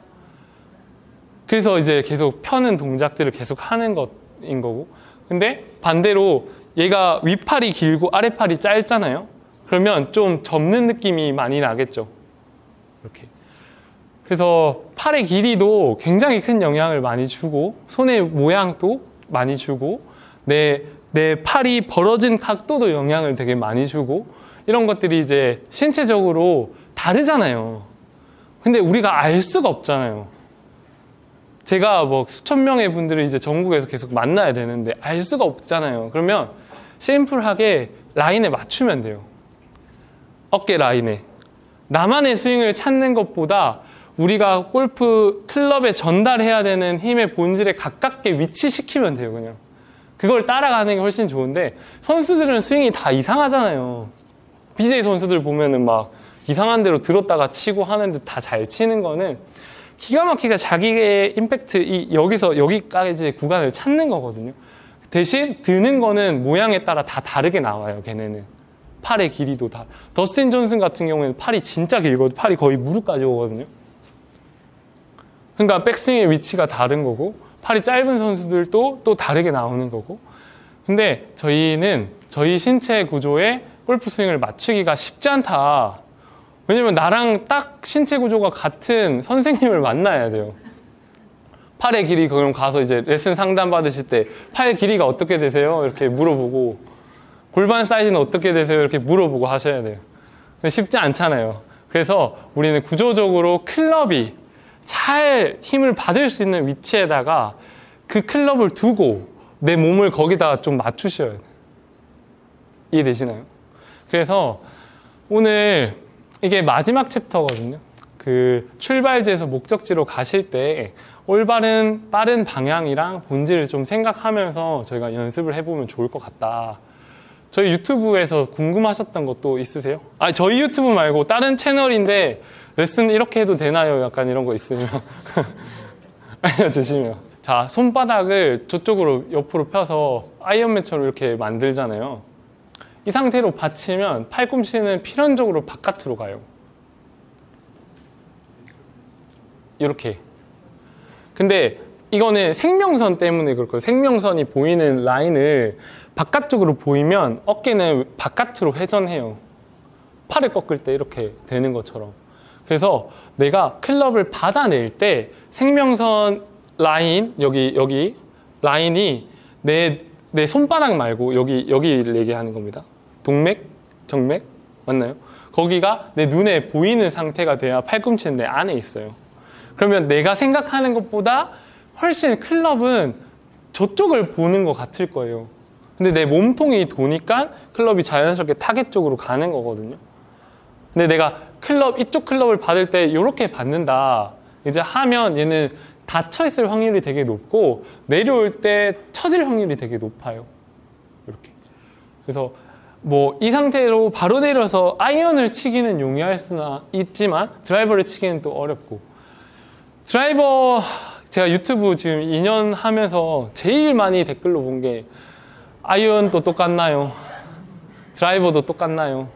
그래서 이제 계속 펴는 동작들을 계속 하는 것인 거고. 근데 반대로 얘가 윗팔이 길고 아랫팔이 짧잖아요. 그러면 좀 접는 느낌이 많이 나겠죠. 이렇게. 그래서 팔의 길이도 굉장히 큰 영향을 많이 주고 손의 모양도 많이 주고 내 팔이 벌어진 각도도 영향을 되게 많이 주고 이런 것들이 이제 신체적으로 다르잖아요. 근데 우리가 알 수가 없잖아요. 제가 뭐 수천 명의 분들을 이제 전국에서 계속 만나야 되는데 알 수가 없잖아요. 그러면 심플하게 라인에 맞추면 돼요. 어깨 라인에. 나만의 스윙을 찾는 것보다 우리가 골프 클럽에 전달해야 되는 힘의 본질에 가깝게 위치시키면 돼요, 그냥. 그걸 따라가는 게 훨씬 좋은데, 선수들은 스윙이 다 이상하잖아요. BJ 선수들 보면은 막 이상한 대로 들었다가 치고 하는데 다 잘 치는 거는 기가 막히게 자기의 임팩트, 여기서 여기까지 구간을 찾는 거거든요. 대신 드는 거는 모양에 따라 다 다르게 나와요, 걔네는. 팔의 길이도 다. 더스틴 존슨 같은 경우에는 팔이 진짜 길거든요. 팔이 거의 무릎까지 오거든요. 그러니까 백스윙의 위치가 다른 거고, 팔이 짧은 선수들도 또 다르게 나오는 거고. 근데 저희는 저희 신체 구조에 골프 스윙을 맞추기가 쉽지 않다. 왜냐면 나랑 딱 신체 구조가 같은 선생님을 만나야 돼요. 팔의 길이, 그럼 가서 이제 레슨 상담 받으실 때 팔 길이가 어떻게 되세요? 이렇게 물어보고, 골반 사이즈는 어떻게 되세요? 이렇게 물어보고 하셔야 돼요. 근데 쉽지 않잖아요. 그래서 우리는 구조적으로 클럽이 잘 힘을 받을 수 있는 위치에다가 그 클럽을 두고 내 몸을 거기다가 좀 맞추셔야 돼요. 이해되시나요? 그래서 오늘 이게 마지막 챕터거든요. 그 출발지에서 목적지로 가실 때 올바른 빠른 방향이랑 본질을 좀 생각하면서 저희가 연습을 해보면 좋을 것 같다. 저희 유튜브에서 궁금하셨던 것도 있으세요? 아, 저희 유튜브 말고 다른 채널인데 레슨 이렇게 해도 되나요? 약간 이런 거 있으면 알려주시면. 자, 손바닥을 저쪽으로 옆으로 펴서 아이언맨처럼 이렇게 만들잖아요. 이 상태로 받치면 팔꿈치는 필연적으로 바깥으로 가요. 이렇게. 근데 이거는 생명선 때문에 그럴 거예요. 생명선이 보이는 라인을 바깥쪽으로 보이면 어깨는 바깥으로 회전해요. 팔을 꺾을 때 이렇게 되는 것처럼. 그래서 내가 클럽을 받아낼 때 생명선 라인, 여기 라인이 내 손바닥 말고 여기를 얘기하는 겁니다. 동맥, 정맥 맞나요? 거기가 내 눈에 보이는 상태가 돼야 팔꿈치는 내 안에 있어요. 그러면 내가 생각하는 것보다 훨씬 클럽은 저쪽을 보는 것 같을 거예요. 근데 내 몸통이 도니까 클럽이 자연스럽게 타겟 쪽으로 가는 거거든요. 근데 내가 이쪽 클럽을 받을 때 이렇게 받는다 이제 하면 얘는 닫혀 있을 확률이 되게 높고 내려올 때 처질 확률이 되게 높아요. 이렇게. 그래서 뭐 이 상태로 바로 내려서 아이언을 치기는 용이할 수나 있지만 드라이버를 치기는 또 어렵고. 드라이버 제가 유튜브 지금 2년 하면서 제일 많이 댓글로 본 게 아이언도 똑같나요? 드라이버도 똑같나요?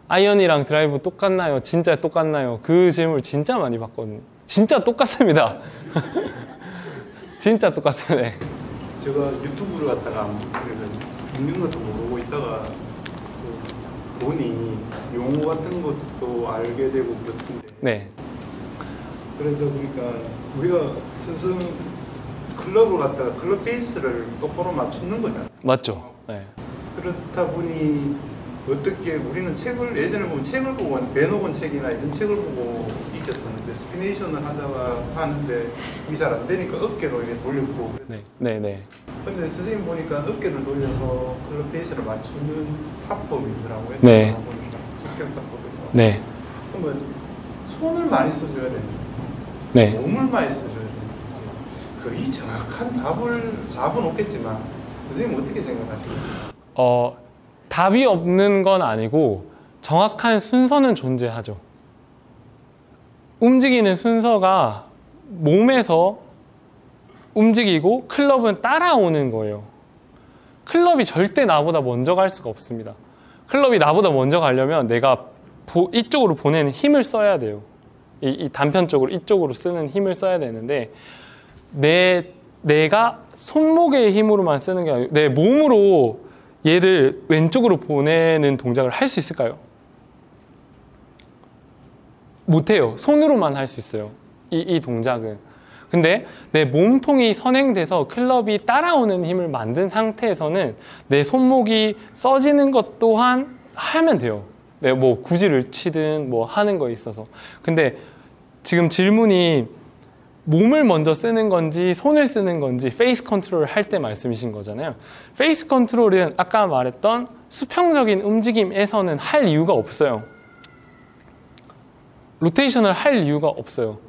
아이언이랑 드라이버 똑같나요? 진짜 똑같나요? 그 질문을 진짜 많이 받거든요. 진짜 똑같습니다. 진짜 똑같습니다. 네. 제가 유튜브를 갖다가 읽는 것도 모르고 있다가 보니 용어 같은 것도 알게 되고 그렇던데. 네. 그러다 보니까 우리가 스승 클럽을 갖다가 클럽 베이스를 똑바로 맞추는 거잖아요. 맞죠. 네. 그렇다 보니 어떻게 우리는 예전에 보면 책을 보고 베노건 책이나 이런 책을 보고 익혔었는데 스피네이션을 하는데 이게 잘 안 되니까 어깨로 이렇게 돌려보고 그랬어요. 네. 근데 선생님 보니까 어깨를 돌려서 클럽 베이스를 맞추는 합법이더라고요. 네. 속경탑법에서. 네. 그러면 손을 많이 써줘야 되는데 네. 몸을 많이 써줘야 되는데 거의 정확한 답은 없겠지만 선생님 어떻게 생각하시나요? 답이 없는 건 아니고 정확한 순서는 존재하죠. 움직이는 순서가 몸에서 움직이고 클럽은 따라오는 거예요. 클럽이 절대 나보다 먼저 갈 수가 없습니다. 클럽이 나보다 먼저 가려면 내가 이쪽으로 보내는 힘을 써야 돼요. 이 단편적으로 이쪽으로 쓰는 힘을 써야 되는데 내가 손목의 힘으로만 쓰는 게 아니고 내 몸으로 얘를 왼쪽으로 보내는 동작을 할 수 있을까요? 못해요. 손으로만 할 수 있어요. 이 동작은. 근데 내 몸통이 선행돼서 클럽이 따라오는 힘을 만든 상태에서는 내 손목이 써지는 것 또한 하면 돼요. 내가 뭐 구질을 치든 뭐 하는 거에 있어서. 근데 지금 질문이 몸을 먼저 쓰는 건지 손을 쓰는 건지 페이스 컨트롤을 할 때 말씀이신 거잖아요. 페이스 컨트롤은 아까 말했던 수평적인 움직임에서는 할 이유가 없어요. 로테이션을 할 이유가 없어요.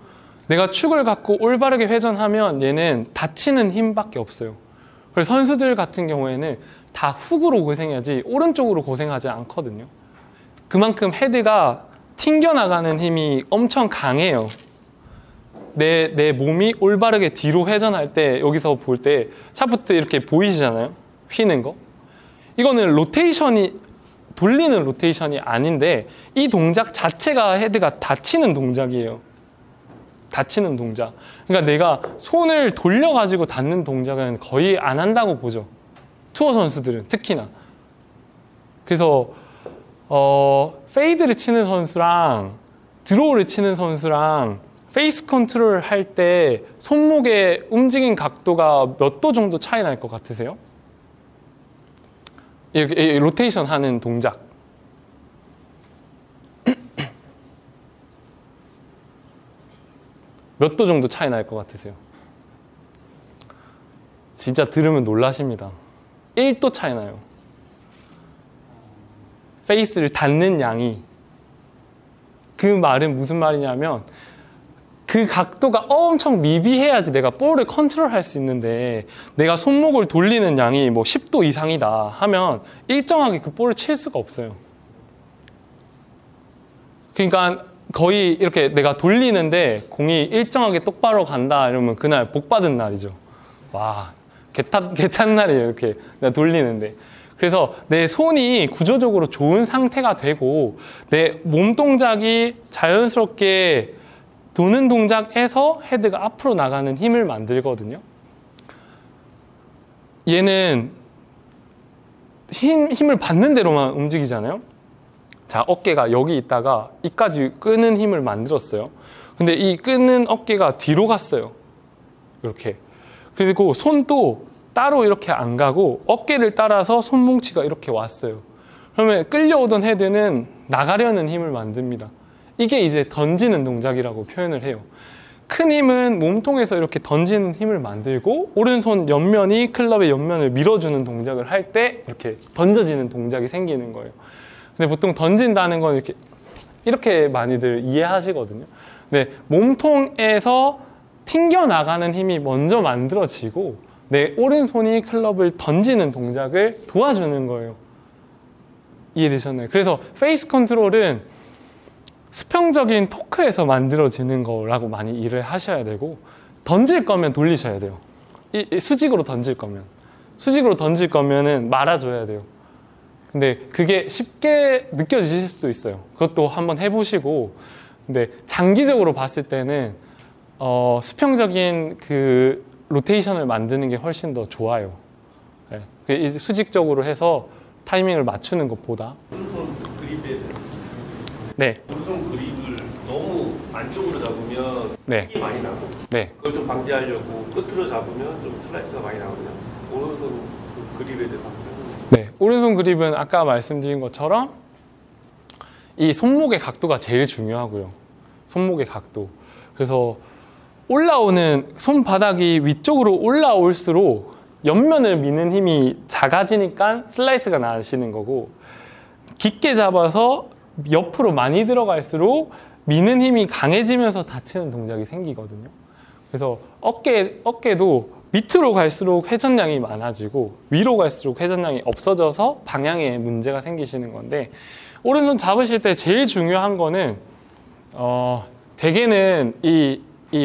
내가 축을 갖고 올바르게 회전하면 얘는 다치는 힘밖에 없어요. 그래서 선수들 같은 경우에는 다 훅으로 고생하지 오른쪽으로 고생하지 않거든요. 그만큼 헤드가 튕겨나가는 힘이 엄청 강해요. 내 몸이 올바르게 뒤로 회전할 때 여기서 볼 때 샤프트 이렇게 보이시잖아요. 휘는 거. 이거는 로테이션이 돌리는 로테이션이 아닌데 이 동작 자체가 헤드가 닫히는 동작이에요. 닫히는 동작. 그러니까 내가 손을 돌려가지고 닫는 동작은 거의 안 한다고 보죠. 투어 선수들은 특히나. 그래서 페이드를 치는 선수랑 드로우를 치는 선수랑 페이스 컨트롤 할 때 손목의 움직임 각도가 몇 도 정도 차이 날 것 같으세요? 이렇게 로테이션 하는 동작. 몇 도 정도 차이 날 것 같으세요? 진짜 들으면 놀라십니다. 1도 차이 나요. 페이스를 닫는 양이. 그 말은 무슨 말이냐면 그 각도가 엄청 미비해야지 내가 볼을 컨트롤할 수 있는데 내가 손목을 돌리는 양이 뭐 10도 이상이다 하면 일정하게 그 볼을 칠 수가 없어요. 그러니까 거의 이렇게 내가 돌리는데 공이 일정하게 똑바로 간다 이러면 그날 복 받은 날이죠. 와, 개탄 날이에요. 이렇게 내가 돌리는데. 그래서 내 손이 구조적으로 좋은 상태가 되고 내 몸 동작이 자연스럽게 도는 동작에서 헤드가 앞으로 나가는 힘을 만들거든요. 얘는 힘을 받는 대로만 움직이잖아요. 자, 어깨가 여기 있다가 이까지 끄는 힘을 만들었어요. 근데 이 끄는 어깨가 뒤로 갔어요. 이렇게. 그리고 손도 따로 이렇게 안 가고 어깨를 따라서 손뭉치가 이렇게 왔어요. 그러면 끌려오던 헤드는 나가려는 힘을 만듭니다. 이게 이제 던지는 동작이라고 표현을 해요. 큰 힘은 몸통에서 이렇게 던지는 힘을 만들고 오른손 옆면이 클럽의 옆면을 밀어주는 동작을 할 때 이렇게 던져지는 동작이 생기는 거예요. 근데 보통 던진다는 건 이렇게 많이들 이해하시거든요. 근데 몸통에서 튕겨나가는 힘이 먼저 만들어지고 내 오른손이 클럽을 던지는 동작을 도와주는 거예요. 이해되셨나요? 그래서 페이스 컨트롤은 수평적인 토크에서 만들어지는 거라고 많이 이해를 하셔야 되고 던질 거면 돌리셔야 돼요. 수직으로 던질 거면. 수직으로 던질 거면은 말아줘야 돼요. 근데 그게 쉽게 느껴지실 수도 있어요. 그것도 한번 해보시고. 근데 장기적으로 봤을 때는 수평적인 그 로테이션을 만드는 게 훨씬 더 좋아요. 네. 수직적으로 해서 타이밍을 맞추는 것보다. 오른손 그립에 네. 오른손 그립을 너무 안쪽으로 잡으면 네. 힘이 많이 나고 네. 그걸 좀 방지하려고 끝으로 잡으면 좀 슬라이스가 많이 나거든요. 오른손 그 그립에 대해서 네. 오른손 그립은 아까 말씀드린 것처럼 이 손목의 각도가 제일 중요하고요. 손목의 각도. 그래서 올라오는 손바닥이 위쪽으로 올라올수록 옆면을 미는 힘이 작아지니까 슬라이스가 나시는 거고 깊게 잡아서 옆으로 많이 들어갈수록 미는 힘이 강해지면서 다치는 동작이 생기거든요. 그래서 어깨도 밑으로 갈수록 회전량이 많아지고 위로 갈수록 회전량이 없어져서 방향에 문제가 생기시는 건데 오른손 잡으실 때 제일 중요한 거는 대개는 이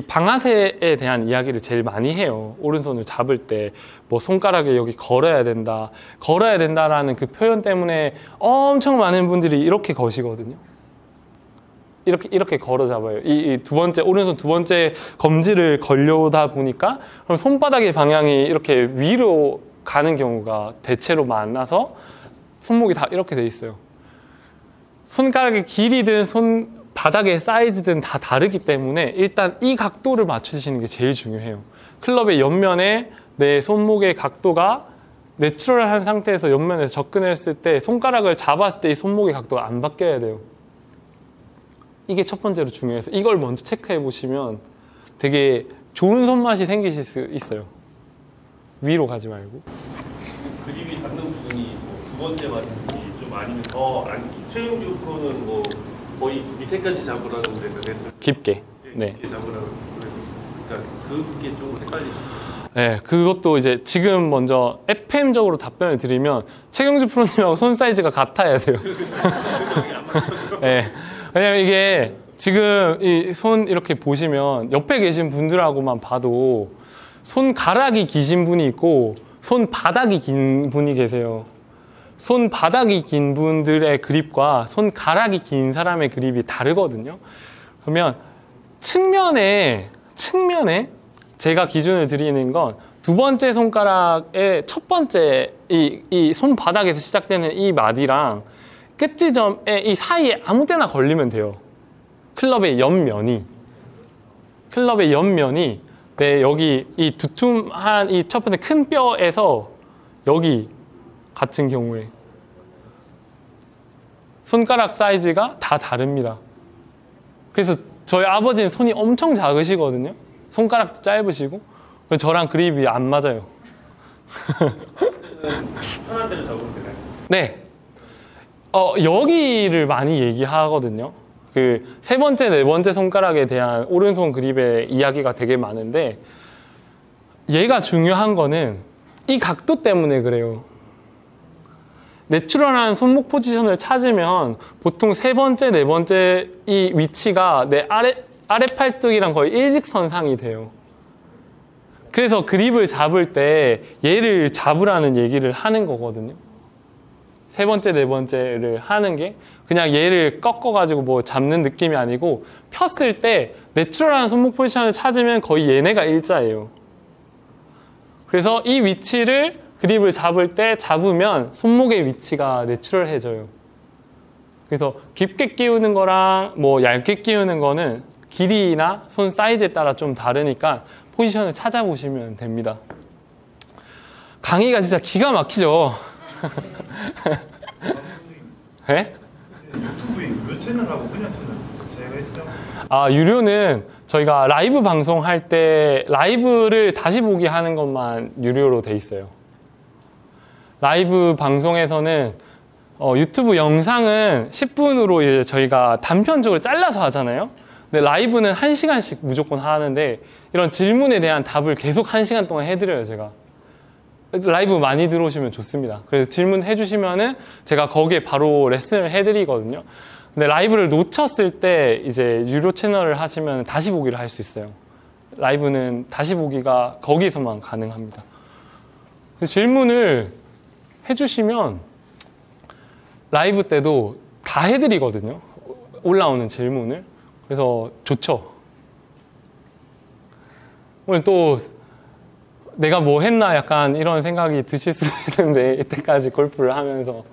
방아쇠에 대한 이야기를 제일 많이 해요. 오른손을 잡을 때 뭐 손가락에 여기 걸어야 된다라는 그 표현 때문에 엄청 많은 분들이 이렇게 거시거든요. 이렇게 걸어 잡아요. 이 두 번째 오른손 두 번째 검지를 걸려오다 보니까 그럼 손바닥의 방향이 이렇게 위로 가는 경우가 대체로 많아서 손목이 다 이렇게 돼 있어요. 손가락의 길이든 손바닥의 사이즈든 다 다르기 때문에 일단 이 각도를 맞추시는 게 제일 중요해요. 클럽의 옆면에 내 손목의 각도가 내추럴한 상태에서 옆면에서 접근했을 때 손가락을 잡았을 때 이 손목의 각도가 안 바뀌어야 돼요. 이게 첫 번째로 중요해서 이걸 먼저 체크해 보시면 되게 좋은 손맛이 생기실 수 있어요. 위로 가지 말고. 그립이 닿는 부분이 뭐두 번째 맞는지 좀 아니면 더 최영주 프로는 뭐 거의 밑에까지 잡으라는 데가 됐을 깊게. 네. 깊게 잡으라고 그러니까 그게 좀 헷갈리죠. 네, 그것도 이제 지금 먼저 FM적으로 답변을 드리면 최경주 프로님하고 손 사이즈가 같아야 돼요. 네, 왜냐면 이게 지금 이 손 이렇게 보시면 옆에 계신 분들하고만 봐도 손가락이 기신 분이 있고 손바닥이 긴 분이 계세요. 손바닥이 긴 분들의 그립과 손가락이 긴 사람의 그립이 다르거든요. 그러면 측면에 제가 기준을 드리는 건 두 번째 손가락의 첫 번째 이 손바닥에서 시작되는 이 마디랑 끝 지점의 이 사이에 아무 데나 걸리면 돼요. 클럽의 옆면이 네, 여기 이 두툼한 이 첫 번째 큰 뼈에서 여기 같은 경우에 손가락 사이즈가 다 다릅니다. 그래서 저희 아버지는 손이 엄청 작으시거든요. 손가락도 짧으시고. 그래서 저랑 그립이 안 맞아요. 편한 대로 잡으면 되나요? 네. 여기를 많이 얘기하거든요. 그 세 번째, 네 번째 손가락에 대한 오른손 그립의 이야기가 되게 많은데 얘가 중요한 거는 이 각도 때문에 그래요. 내추럴한 손목 포지션을 찾으면 보통 세 번째, 네 번째 이 위치가 내 아래 팔뚝이랑 거의 일직선상이 돼요. 그래서 그립을 잡을 때 얘를 잡으라는 얘기를 하는 거거든요. 세 번째, 네 번째를 하는 게 그냥 얘를 꺾어가지고 뭐 잡는 느낌이 아니고 폈을 때 내추럴한 손목 포지션을 찾으면 거의 얘네가 일자예요. 그래서 이 위치를 그립을 잡을 때 잡으면 손목의 위치가 내추럴해져요. 그래서 깊게 끼우는 거랑 뭐 얇게 끼우는 거는 길이나 손 사이즈에 따라 좀 다르니까 포지션을 찾아보시면 됩니다. 강의가 진짜 기가 막히죠. 네? 유튜브에 유료 채널하고 그냥 채널 제가 있어요. 아, 유료는 저희가 라이브 방송할 때 라이브를 다시 보기 하는 것만 유료로 돼 있어요. 라이브 방송에서는 유튜브 영상은 10분으로 이제 저희가 단편적으로 잘라서 하잖아요. 근데 라이브는 1시간씩 무조건 하는데 이런 질문에 대한 답을 계속 1시간 동안 해드려요, 제가. 라이브 많이 들어오시면 좋습니다. 그래서 질문해 주시면은 제가 거기에 바로 레슨을 해드리거든요. 근데 라이브를 놓쳤을 때 이제 유료 채널을 하시면 다시 보기를 할 수 있어요. 라이브는 다시 보기가 거기서만 가능합니다. 질문을 해주시면 라이브 때도 다 해드리거든요. 올라오는 질문을. 그래서 좋죠. 오늘 또 내가 뭐 했나 약간 이런 생각이 드실 수 있는데 이때까지 골프를 하면서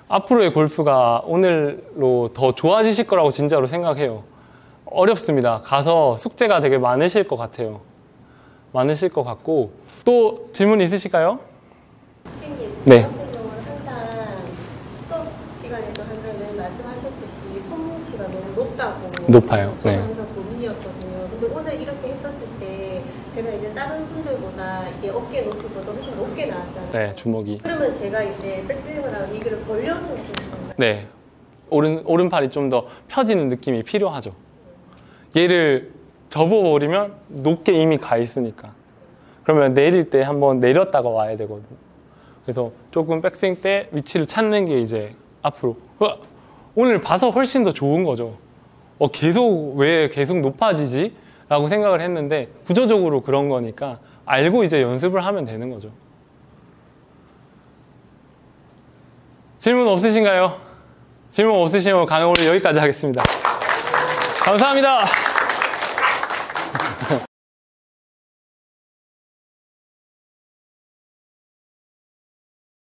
앞으로의 골프가 오늘로 더 좋아지실 거라고 진짜로 생각해요. 어렵습니다. 가서 숙제가 되게 많으실 것 같아요. 많으실 것 같고 또 질문 있으실까요? 선생님, 네. 저 같은 경우는 항상 수업 시간에도 항상 늘 말씀하셨듯이 손목치가 너무 높다고 높아요. 그래서 저는 네. 항상 고민이었거든요. 근데 오늘 이렇게 했었을 때 제가 이제 다른 분들보다 이게 어깨 높이보다 훨씬 높게 나왔잖아요. 네, 주먹이. 그러면 제가 이제 백스윙을 하고 이거를 벌려주는 건가요? 네. 오른팔이 좀 더 펴지는 느낌이 필요하죠. 얘를 접어버리면 높게 이미 가 있으니까. 그러면 내릴 때 한번 내렸다가 와야 되거든요. 그래서 조금 백스윙 때 위치를 찾는 게 이제 앞으로. 오늘 봐서 훨씬 더 좋은 거죠. 왜 계속 높아지지? 라고 생각을 했는데 구조적으로 그런 거니까 알고 이제 연습을 하면 되는 거죠. 질문 없으신가요? 질문 없으시면 강의 오늘 여기까지 하겠습니다. 감사합니다.